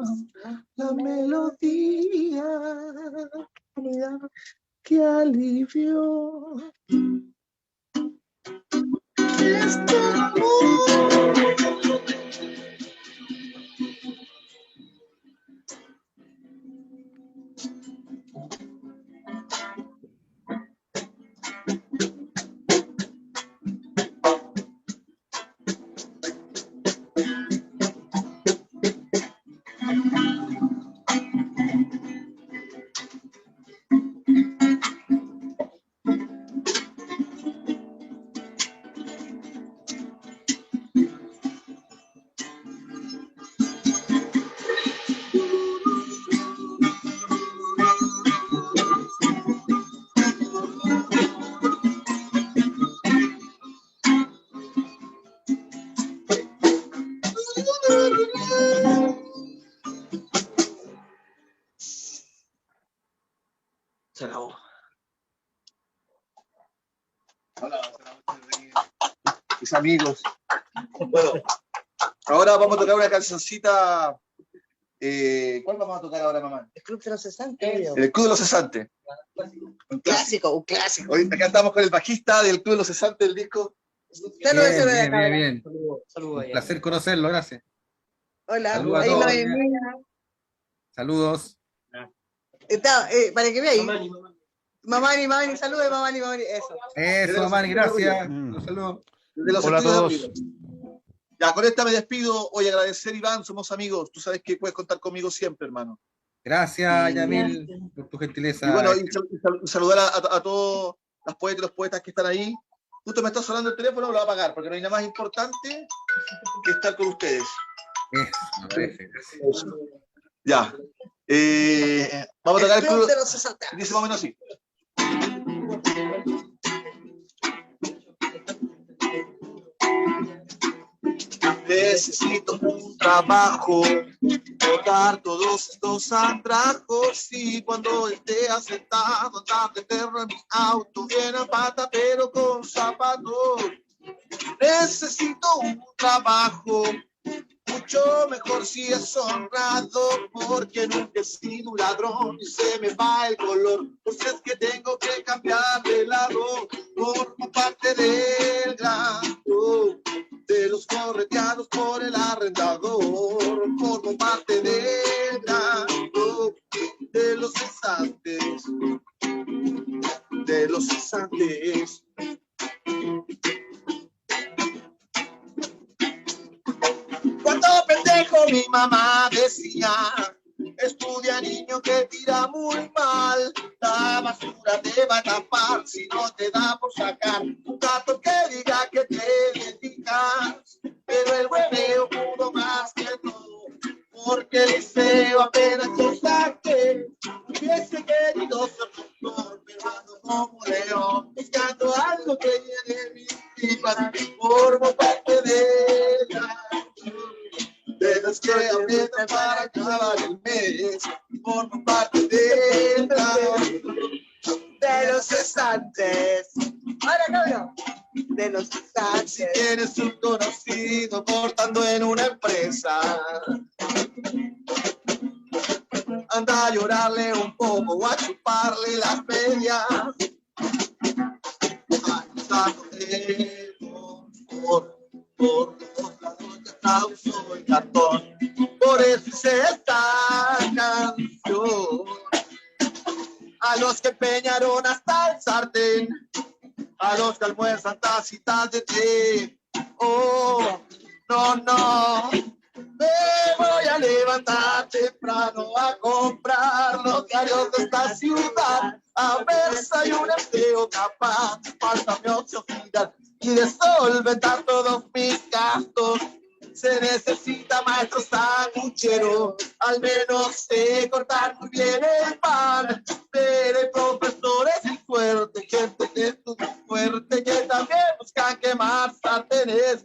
la melodía que alivió este amor. Se acabó. Hola, mis amigos. Bueno, ahora vamos a tocar una cancioncita. ¿Cuál vamos a tocar ahora, mamá? El Club de los Cesantes. El Club de los Cesantes. Un clásico, un clásico. Hoy acá estamos con el bajista del Club de los Cesantes del disco. Bien. Un placer conocerlo, gracias. Hola, Saludos a ahí todos. Noemí. Saludos. Está, para que veáis. Mamani, saludos, mamani, eso. Eso, Mani, gracias. Un saludo. De los Hola a estudios todos. de Río. Ya, con esta me despido. Hoy agradecer, Iván, somos amigos. Tú sabes que puedes contar conmigo siempre, hermano. Gracias, Yamil, por tu gentileza. Y bueno, y saludar a todos las poetas y los poetas que están ahí. Justo me está sonando el teléfono, lo voy a apagar, porque no hay nada más importante que estar con ustedes. Me parece, gracias. Ya. Vamos a tocar el club de los Cesantes. Dice más o menos así. Necesito un trabajo, botar todos estos andrajos y cuando esté sentado andar de perro en mi auto, bien a pata pero con zapatos. Necesito un trabajo, mucho mejor si es honrado, porque nunca he sido un ladrón y se me va el color. Pues es que tengo que cambiar de lado, formo parte del grado de los correteados por el arrendador, formo parte del grado de los cesantes, de los cesantes. Cuando pendejo mi mamá decía, estudia niño que tira muy mal, la basura te va a tapar si no te da por sacar un gato que diga que te dedicas, pero el hueveo pudo más que todo, porque el liceo apenas yo saqué, hubiese querido ser doctor, pero ando como león, buscando algo que llene mis tripas, formo parte de los que aprietan para acabar el mes, formo parte de los cesantes. Ahora cabrón, de los cesantes. Si tienes un conocido cortando en una empresa, anda a llorarle un poco o a chuparle las medias. Por los lados de aplauso y cartón, por eso hice esta canción. A los que empeñaron hasta el sartén, a los que almuerzan tacitas de té. Oh, no, me voy a levantar temprano a comprar los diarios de esta ciudad, a ver si hay un empleo capaz, faltame oxiosidad y de solventar todos mis gastos. Se necesita maestro sanguchero, al menos sé cortar muy bien el pan, pero hay profesores y fuerte, gente que estudia fuerte, que también buscan quemar sartenes,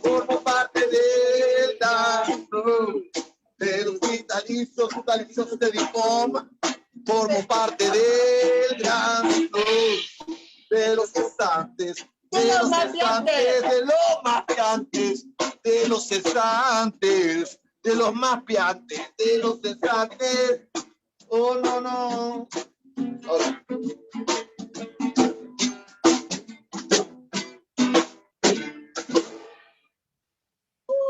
formo parte del gran club de los vitalizos de Dipom. Formo parte del gran club de los cesantes, de los cesantes, de los más piantes, de los cesantes, de los más piantes, de los cesantes. Oh, no, no. Ahora.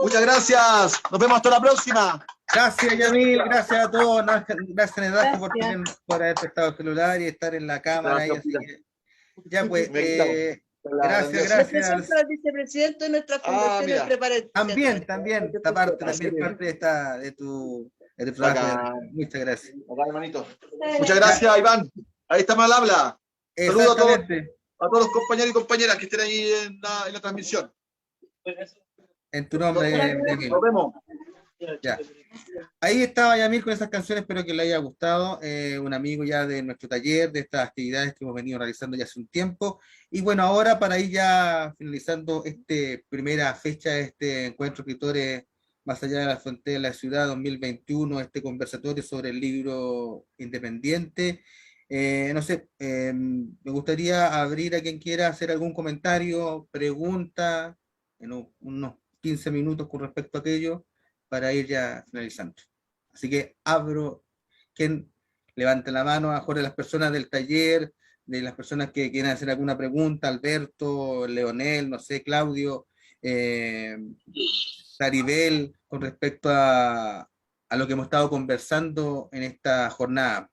Muchas gracias. Nos vemos hasta la próxima. Gracias, Yamil. Gracias a todos. Gracias, Nedasco, por haber prestado el celular y estar en la cámara. Gracias, y así que, ya pues, Gracias. gracias. al vicepresidente de nuestra fundación mira. También, esta parte también parte de tu trabajo. Muchas gracias. Acá, hermanito. Muchas gracias, Iván. Ahí estamos al habla. Saludos a todos los compañeros y compañeras que estén ahí en la transmisión. En tu nombre, Yamil. Nos vemos. Ya. Ahí estaba Yamil con esas canciones, espero que le haya gustado. Un amigo ya de nuestro taller, de estas actividades que hemos venido realizando ya hace un tiempo. Y bueno, ahora para ir ya finalizando primera fecha de este encuentro de escritores más allá de la frontera de la ciudad 2021, este conversatorio sobre el libro independiente. No sé, me gustaría abrir a quien quiera hacer algún comentario, pregunta, en unos 15 minutos con respecto a aquello, para ir ya finalizando. Así que abro, quien levante la mano, a mejor de las personas del taller, de las personas que quieran hacer alguna pregunta, Alberto, Leonel, no sé, Claudio, Saribel, con respecto a lo que hemos estado conversando en esta jornada.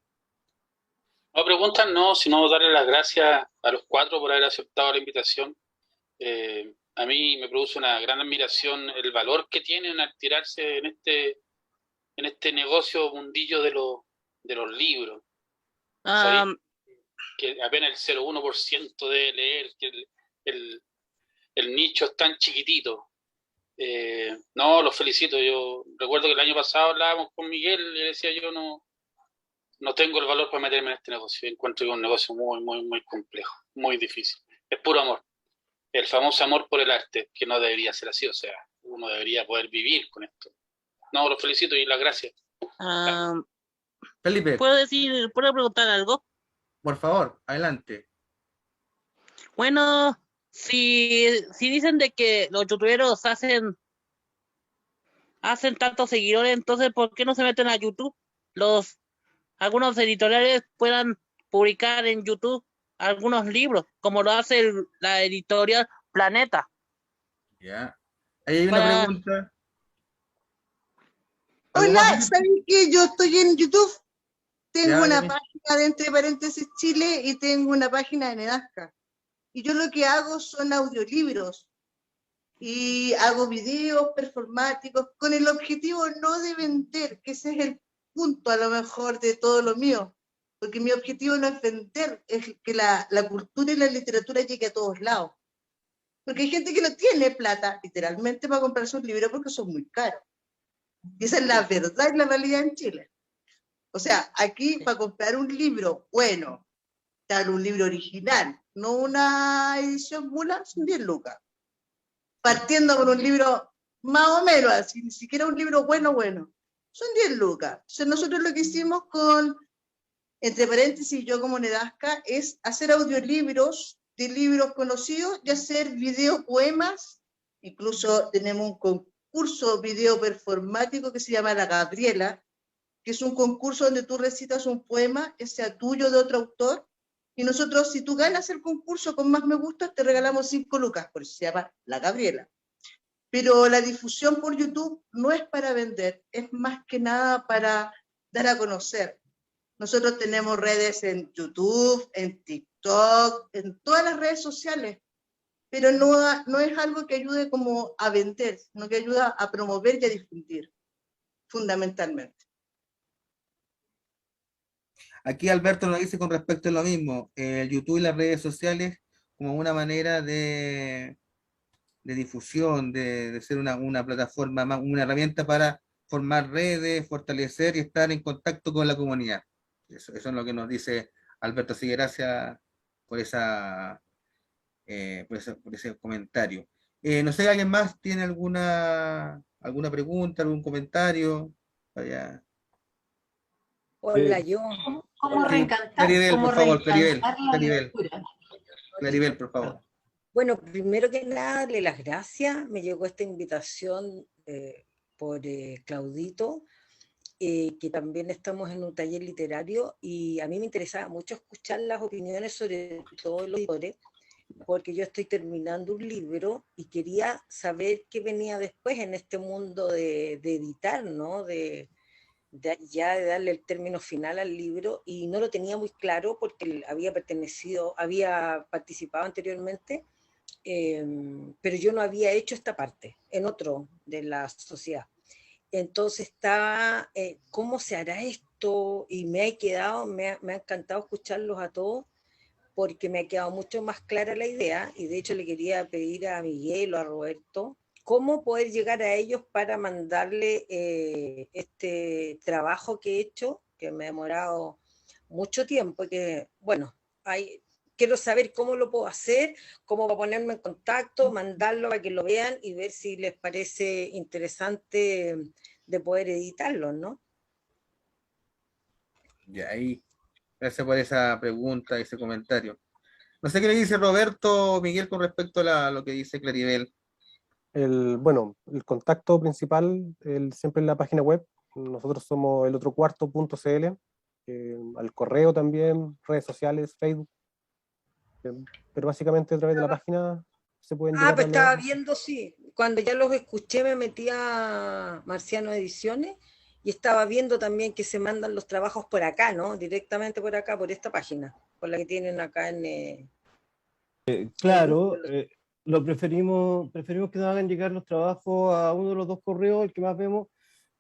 No preguntas, no, sino darle las gracias a los cuatro por haber aceptado la invitación. A mí me produce una gran admiración el valor que tienen al tirarse en este negocio mundillo de los libros. Que apenas el 0,1% de leer, que el nicho es tan chiquitito. No, los felicito. Yo recuerdo que el año pasado hablábamos con Miguel y le decía yo no tengo el valor para meterme en este negocio. Encuentro que es un negocio muy, muy, muy complejo, muy difícil. Es puro amor. El famoso amor por el arte, que no debería ser así, o sea, uno debería poder vivir con esto. No, los felicito y las gracias. Felipe. ¿Puedo preguntar algo? Por favor, adelante. Bueno, si dicen de que los youtuberos hacen tantos seguidores, entonces ¿por qué no se meten a YouTube? Algunos editoriales puedan publicar en YouTube algunos libros, como lo hace la editorial Planeta. Ya. Ahí hay una pregunta. Hola, ¿saben que yo estoy en YouTube? Tengo una dime. página de Entre Paréntesis Chile y tengo una página de Nedasca. Y yo lo que hago son audiolibros y hago videos performáticos con el objetivo no de vender, que ese es el punto a lo mejor de todo lo mío, porque mi objetivo no es vender, es que la cultura y la literatura llegue a todos lados. Porque hay gente que no tiene plata, literalmente, para comprarse un libro porque son muy caros. Y esa es la verdad y la realidad en Chile. O sea, aquí para comprar un libro bueno, tal un libro original, no una edición mula, son 10 lucas. Partiendo con un libro más o menos así, ni siquiera un libro bueno, son 10 lucas. Entonces nosotros lo que hicimos con Entre Paréntesis, yo como Nedasca, es hacer audiolibros de libros conocidos y hacer videopoemas. Incluso tenemos un concurso video performático que se llama La Gabriela, que es un concurso donde tú recitas un poema, que sea tuyo o de otro autor, y nosotros, si tú ganas el concurso con más me gusta, te regalamos 5 lucas, por eso se llama La Gabriela. Pero la difusión por YouTube no es para vender, es más que nada para dar a conocer. Nosotros tenemos redes en YouTube, en TikTok, en todas las redes sociales, pero no es algo que ayude como a vender, sino que ayuda a promover y a difundir, fundamentalmente. Aquí Alberto nos dice con respecto a lo mismo, el YouTube y las redes sociales como una manera de difusión, de ser una plataforma, una herramienta para formar redes, fortalecer y estar en contacto con la comunidad. Eso es lo que nos dice Alberto. Así que gracias por ese comentario. No sé, ¿alguien más tiene alguna pregunta, algún comentario? Vaya. Hola, yo. ¿Cómo Sí, reencantar? Claribel, ¿Cómo por favor, reencantar la Claribel, lectura? Claribel, por favor. Bueno, primero que nada, darle las gracias. Me llegó esta invitación por Claudito, que también estamos en un taller literario y a mí me interesaba mucho escuchar las opiniones sobre todos los editores, porque yo estoy terminando un libro y quería saber qué venía después en este mundo de editar, ¿no? Ya de darle el término final al libro, y no lo tenía muy claro porque había participado anteriormente, pero yo no había hecho esta parte en otro de la sociedad. Entonces estaba, ¿cómo se hará esto? Y me ha encantado escucharlos a todos, porque me ha quedado mucho más clara la idea, y de hecho le quería pedir a Miguel o a Roberto cómo poder llegar a ellos para mandarle este trabajo que he hecho, que me ha demorado mucho tiempo, que bueno, quiero saber cómo lo puedo hacer, cómo va a ponerme en contacto, mandarlo para que lo vean y ver si les parece interesante de poder editarlo, ¿no? Ya ahí, gracias por esa pregunta, ese comentario. No sé qué le dice Roberto o Miguel con respecto a lo que dice Claribel. Bueno, el contacto principal siempre en la página web. Nosotros somos elotrocuarto.cl, al correo también, redes sociales, Facebook, pero básicamente a través de la página se pueden llegar Pues a estaba viendo, sí, cuando ya los escuché me metí a Marciano Ediciones y estaba viendo también que se mandan los trabajos por acá, ¿no? Directamente por acá, por esta página, por la que tienen acá en... Claro, preferimos que nos hagan llegar los trabajos a uno de los dos correos, el que más vemos,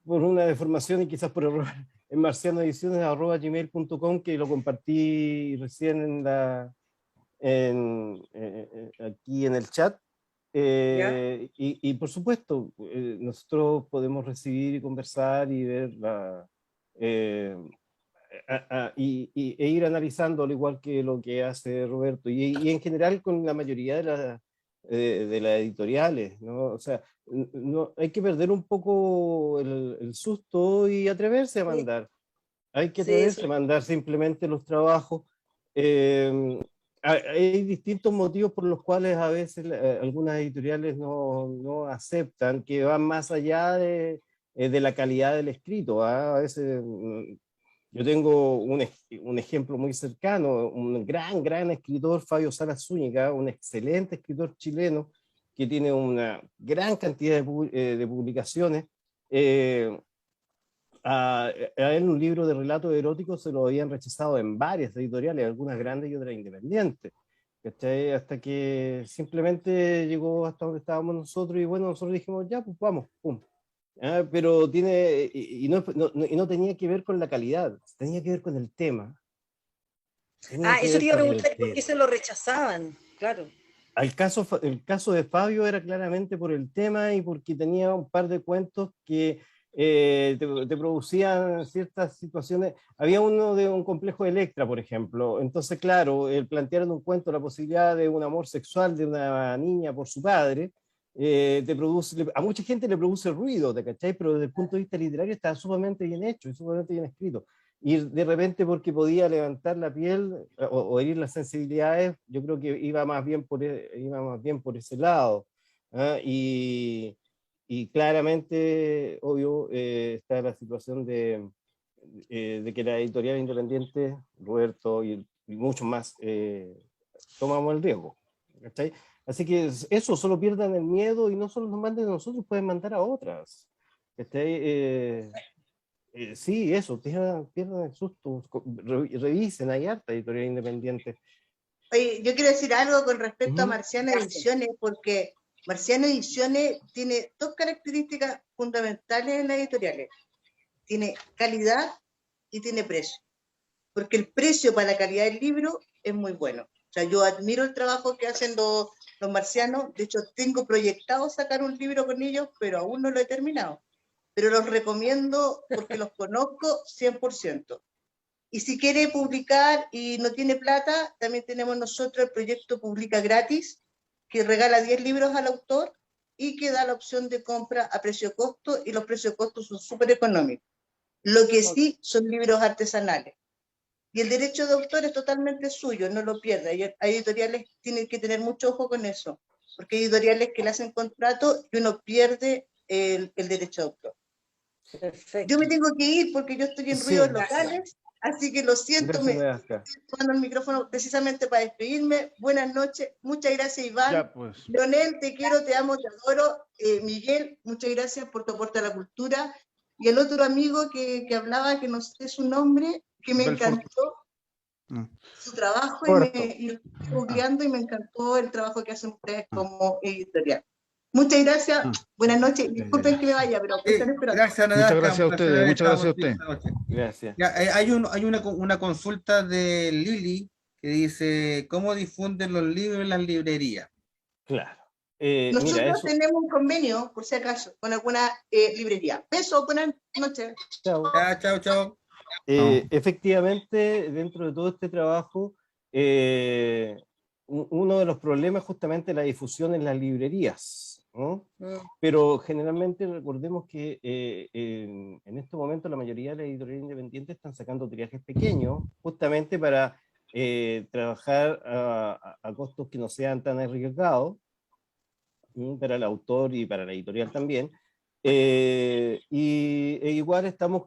por una deformación y quizás por error, en marcianoediciones@gmail.com, que lo compartí recién aquí en el chat. Y por supuesto, nosotros podemos recibir y conversar y ver e ir analizando, al igual que lo que hace Roberto, y en general con la mayoría de las editoriales, ¿no? O sea, no, hay que perder un poco el susto y atreverse a mandar. Hay que atreverse a mandar simplemente los trabajos. Hay distintos motivos por los cuales a veces algunas editoriales no aceptan, que van más allá de la calidad del escrito. A veces yo tengo un ejemplo muy cercano, un gran escritor, Fabio Salas Zúñiga, un excelente escritor chileno que tiene una gran cantidad de publicaciones. A él un libro de relatos eróticos se lo habían rechazado en varias editoriales, algunas grandes y otras independientes, ¿cachai? Hasta que simplemente llegó hasta donde estábamos nosotros, y bueno, nosotros dijimos, ya, pues vamos, pum. Pero tiene, y no tenía que ver con la calidad, tenía que ver con el tema. Eso te iba a preguntar, ¿por qué se lo rechazaban? Claro. El caso de Fabio era claramente por el tema y porque tenía un par de cuentos que te producían ciertas situaciones. Había uno de un complejo de Electra, por ejemplo. Entonces, claro, plantear en un cuento la posibilidad de un amor sexual de una niña por su padre, a mucha gente le produce ruido, ¿te cachai? Pero desde el punto de vista literario está sumamente bien hecho y sumamente bien escrito. Y de repente, porque podía levantar la piel o herir las sensibilidades, yo creo que iba más bien por ese lado. Y claramente, obvio, está la situación de que la editorial independiente, Roberto y muchos más, tomamos el riesgo, ¿cachai? Así que eso, solo pierdan el miedo y no solo nos manden a nosotros, pueden mandar a otras, ¿cachai? Sí, eso, pierdan el susto, revisen, hay harta editorial independiente. Oye, yo quiero decir algo con respecto a Marciano Ediciones, porque Marciano Ediciones tiene dos características fundamentales en las editoriales. Tiene calidad y tiene precio. Porque el precio para la calidad del libro es muy bueno. O sea, yo admiro el trabajo que hacen los marcianos. De hecho, tengo proyectado sacar un libro con ellos, pero aún no lo he terminado. Pero los recomiendo porque los conozco 100%. Y si quiere publicar y no tiene plata, también tenemos nosotros el proyecto Publica Gratis, que regala 10 libros al autor y que da la opción de compra a precio-costo, y los precios-costos son súper económicos. Lo que sí son libros artesanales. Y el derecho de autor es totalmente suyo, no lo pierda. Hay editoriales que tienen que tener mucho ojo con eso, porque hay editoriales que le hacen contrato y uno pierde el derecho de autor. Perfecto. Yo me tengo que ir porque yo estoy en Sí. ruidos locales, así que lo siento, Gracias, me Neasca. estoy tomando el micrófono precisamente para despedirme. Buenas noches, muchas gracias, Iván. Ya, pues. Leonel, te quiero, te amo, te adoro. Miguel, muchas gracias por tu aporte a la cultura. Y el otro amigo que hablaba, que no sé su nombre, que me Belfort. encantó su trabajo, y lo estoy googleando, y me encantó el trabajo que hacen ustedes como editorial. Muchas gracias, buenas noches. Disculpen que me vaya, pero están esperando. Gracias, Muchas Nadasca, gracias a un placer ustedes, haber muchas estado gracias a usted. contigo esta noche. Gracias. Ya, hay una consulta de Lili que dice, ¿cómo difunden los libros en las librerías? Claro. Nosotros Mira, eso. tenemos un convenio, por si acaso, con alguna librería. Besos, buenas noches. Chao. Chao, chao. Efectivamente, dentro de todo este trabajo, uno de los problemas es justamente la difusión en las librerías, ¿no? Pero generalmente recordemos que en estos momentos la mayoría de las editoriales independientes están sacando tirajes pequeños, justamente para trabajar a costos que no sean tan arriesgados para el autor y para la editorial también. E igual estamos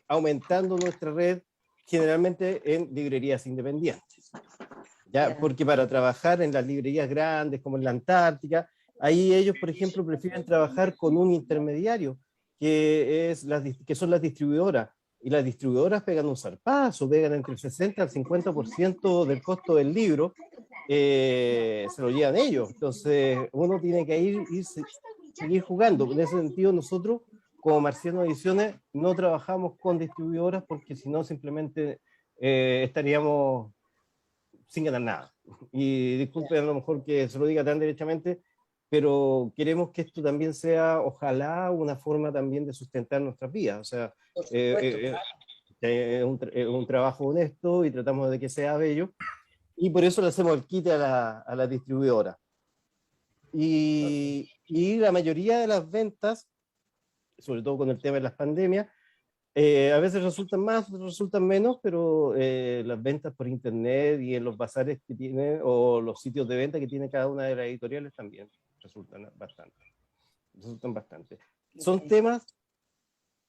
aumentando nuestra red generalmente en librerías independientes. ¿Ya? Porque para trabajar en las librerías grandes como en la Antártica, ahí ellos, por ejemplo, prefieren trabajar con un intermediario, que son las distribuidoras. Y las distribuidoras pegan un zarpazo, pegan entre el 60 al 50% del costo del libro, se lo llevan ellos. Entonces uno tiene que seguir jugando. En ese sentido, nosotros como Marciano Ediciones no trabajamos con distribuidoras, porque si no simplemente estaríamos sin ganar nada. Y disculpen a lo mejor que se lo diga tan derechamente, pero queremos que esto también sea, ojalá, una forma también de sustentar nuestras vidas. O sea, es un trabajo honesto y tratamos de que sea bello, y por eso le hacemos el quite a la distribuidora. Y la mayoría de las ventas, sobre todo con el tema de las pandemias, a veces resultan más, resultan menos, pero las ventas por internet y en los bazares que tiene, o los sitios de venta que tiene cada una de las editoriales, también resultan bastante. Son temas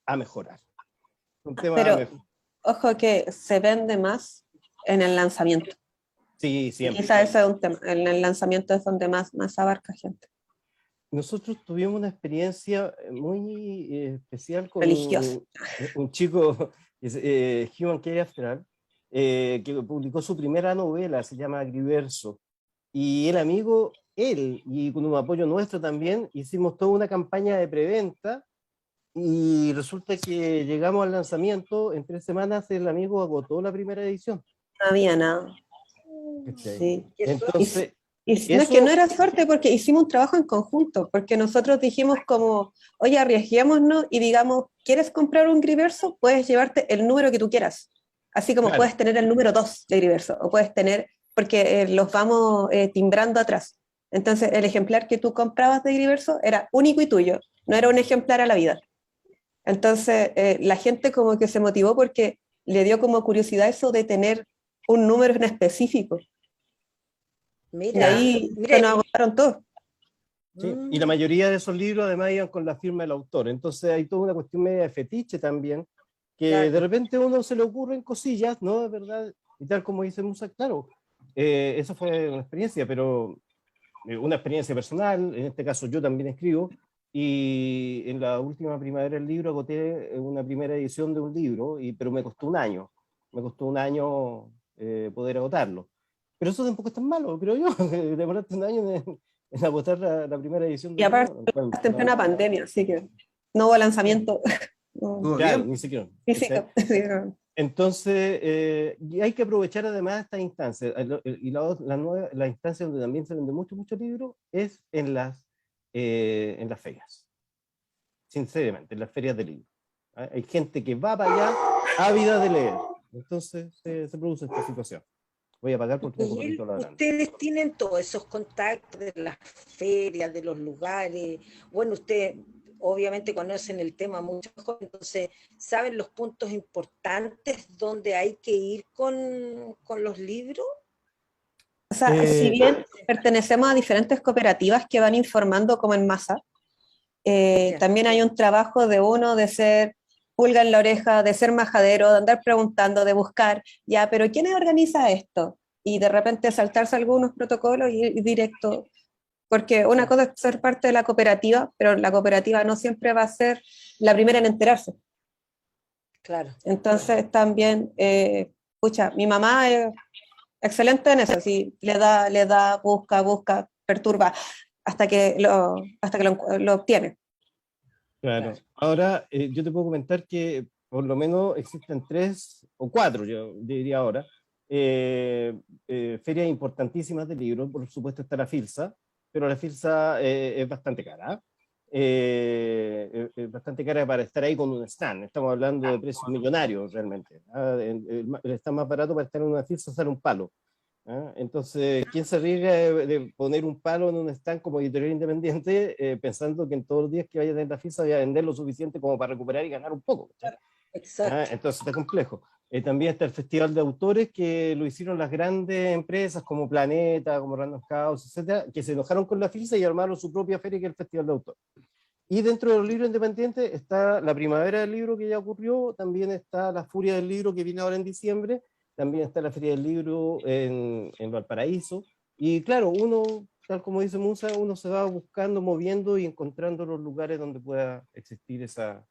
a mejorar. Son temas a Pero mejorar. ojo que se vende más en el lanzamiento. Sí, siempre. Quizá ese es un tema. En el lanzamiento es donde más abarca gente. Nosotros tuvimos una experiencia muy especial con Religiosa. un chico, Human K. After, que publicó su primera novela, se llama Agriverso. Y el amigo, y con un apoyo nuestro también, hicimos toda una campaña de preventa, y resulta que llegamos al lanzamiento, en 3 semanas el amigo agotó la primera edición. No había nada. Sí. Entonces, y no, es que no era suerte, porque hicimos un trabajo en conjunto, porque nosotros dijimos como, oye, arriesguémonos y digamos, ¿quieres comprar un Agriverso? Puedes llevarte el número que tú quieras. Así como puedes tener el número 2 de Agriverso, o puedes tener, porque los vamos timbrando atrás. Entonces el ejemplar que tú comprabas de Agriverso era único y tuyo, no era un ejemplar a la vida. Entonces la gente como que se motivó porque le dio como curiosidad eso de tener un número en específico. Mira, y ahí se nos agotaron todos. Sí, y la mayoría de esos libros además iban con la firma del autor. Entonces hay toda una cuestión media de fetiche también, que de repente a uno se le ocurren cosillas, ¿no? De verdad, y tal como dice Musa, claro, eso fue una experiencia, pero una experiencia personal. En este caso yo también escribo, y en la última primavera del libro agoté una primera edición de un libro, pero me costó un año poder agotarlo. Pero eso tampoco es tan malo, creo yo. Demoraste un año en agotar la primera edición. Y aparte, en plena pandemia, así que no hubo lanzamiento. Claro, ni siquiera. Físico. Entonces, y hay que aprovechar además esta instancia. Y la instancia donde también se vende mucho libro es en las ferias. Sinceramente, en las ferias de libro. Hay gente que va para allá ávida de leer. Entonces se produce esta situación. voy a pagar porque tengo Miguel, perrito ladrando. ustedes tienen todos esos contactos de las ferias, de los lugares. Bueno, ustedes obviamente conocen el tema mucho mejor, entonces saben los puntos importantes donde hay que ir con los libros. O sea, si bien pertenecemos a diferentes cooperativas que van informando como en masa, también hay un trabajo de uno de ser pulga en la oreja, de ser majadero, de andar preguntando, de buscar, ya, pero ¿quién organiza esto? Y de repente saltarse algunos protocolos y ir directo, porque una cosa es ser parte de la cooperativa, pero la cooperativa no siempre va a ser la primera en enterarse. Claro. Entonces también, pucha, mi mamá es excelente en eso, sí, le da, busca, perturba, hasta que lo obtiene. Claro. Ahora, yo te puedo comentar que por lo menos existen 3 o 4, yo diría ahora, ferias importantísimas de libros. Por supuesto está la FILSA, pero la FILSA es bastante cara. Es bastante cara para estar ahí con un stand. Estamos hablando de precios millonarios realmente. El stand más barato para estar en una FILSA sale un palo. Entonces, ¿quién se arriesga de poner un palo en un stand como editorial independiente pensando que en todos los días que vaya a tener la FILSA voy a vender lo suficiente como para recuperar y ganar un poco? Exacto. Entonces está complejo. También está el Festival de Autores, que lo hicieron las grandes empresas como Planeta, como Random House, etcétera, que se enojaron con la FILSA y armaron su propia feria, que es el Festival de Autores. Y dentro de los libros independientes está la Primavera del Libro, que ya ocurrió, también está la Furia del Libro, que viene ahora en diciembre, también está la Feria del Libro en Valparaíso, y claro, uno, tal como dice Musa, uno se va buscando, moviendo y encontrando los lugares donde pueda existir esa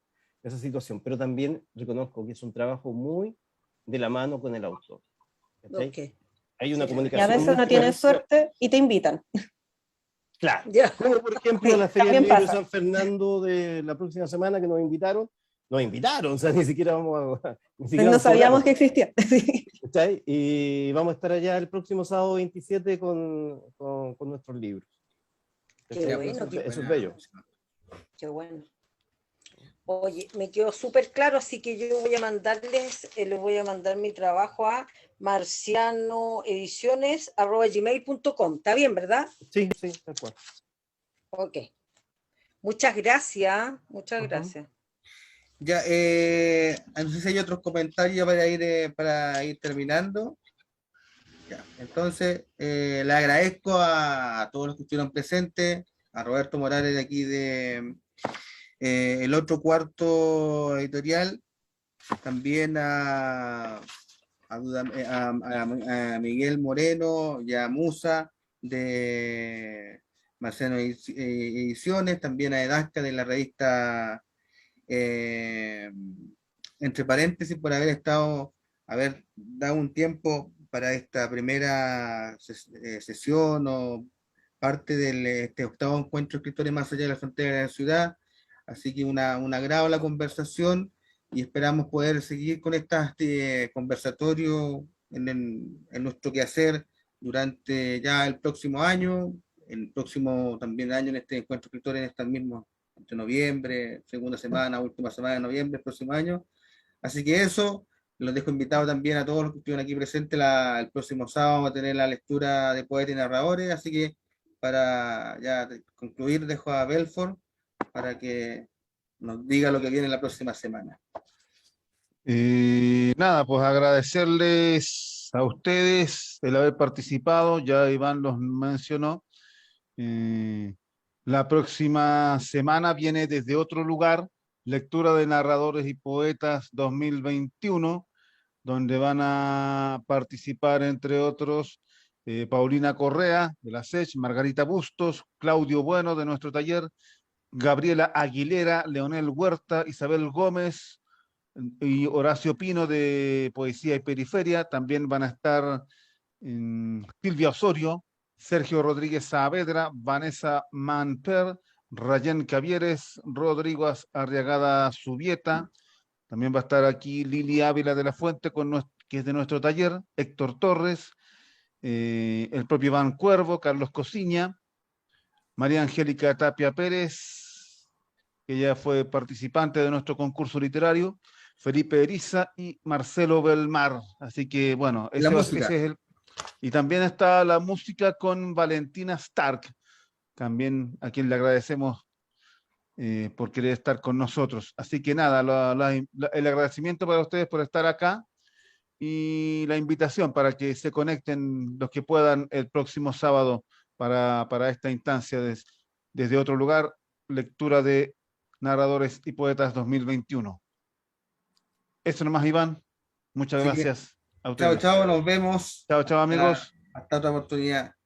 situación, pero también reconozco que es un trabajo muy de la mano con el autor. Okay. Hay una Y comunicación. a veces no tienes suerte y te invitan. Claro, como por ejemplo la Feria del Libro de San Fernando de la próxima semana que nos invitaron, o sea, ni siquiera vamos a... No sabíamos que existía. Y vamos a estar allá el próximo sábado 27 con nuestros libros. Qué bueno, eso es bello. Qué bueno. Oye, me quedó súper claro, así que yo voy a mandarles, les voy a mandar mi trabajo a marcianoediciones@gmail.com. ¿Está bien, verdad? Sí, tal cual. Ok. Muchas gracias, muchas gracias. Ya, no sé si hay otros comentarios para ir terminando. Ya, entonces, le agradezco a todos los que estuvieron presentes, a Roberto Morales de aquí de el otro cuarto editorial, también a Miguel Moreno y a Musa de Marciano Ediciones, también a Edasca de la revista Entre Paréntesis, por haber dado un tiempo para esta primera sesión o parte de este octavo encuentro de escritores más allá de la frontera de la ciudad. Así que un agrado la conversación y esperamos poder seguir con este conversatorio en nuestro quehacer durante ya el próximo año, el próximo también año en este encuentro de escritores, en este mismo, entre noviembre, segunda semana, última semana de noviembre, el próximo año. Así que eso, los dejo invitados también a todos los que estuvieron aquí presentes. El próximo sábado vamos a tener la lectura de poetas y narradores, así que para ya concluir dejo a Belfort para que nos diga lo que viene la próxima semana. Nada, pues agradecerles a ustedes el haber participado, ya Iván los mencionó. La próxima semana viene desde otro lugar, Lectura de Narradores y Poetas 2021, donde van a participar, entre otros, Paulina Correa, de la SECH, Margarita Bustos, Claudio Bueno, de nuestro taller, Gabriela Aguilera, Leonel Huerta, Isabel Gómez y Horacio Pino, de Poesía y Periferia. También van a estar Silvia Osorio, Sergio Rodríguez Saavedra, Vanessa Manper, Rayén Cavieres, Rodrigo Arriagada Subieta. También va a estar aquí Lili Ávila de la Fuente, que es de nuestro taller, Héctor Torres, el propio Iván Cuervo, Carlos Cosiña, María Angélica Tapia Pérez, que ya fue participante de nuestro concurso literario, Felipe Eriza y Marcelo Belmar. Así que, bueno, ese es Y también está la música con Valentina Stark, también a quien le agradecemos por querer estar con nosotros. Así que nada, el agradecimiento para ustedes por estar acá y la invitación para que se conecten los que puedan el próximo sábado para esta instancia desde otro lugar, lectura de Narradores y Poetas 2021. Eso nomás, Iván. Muchas Así que, gracias a chao, ustedes. chao, nos vemos. Chao, chao, amigos. Hasta otra oportunidad.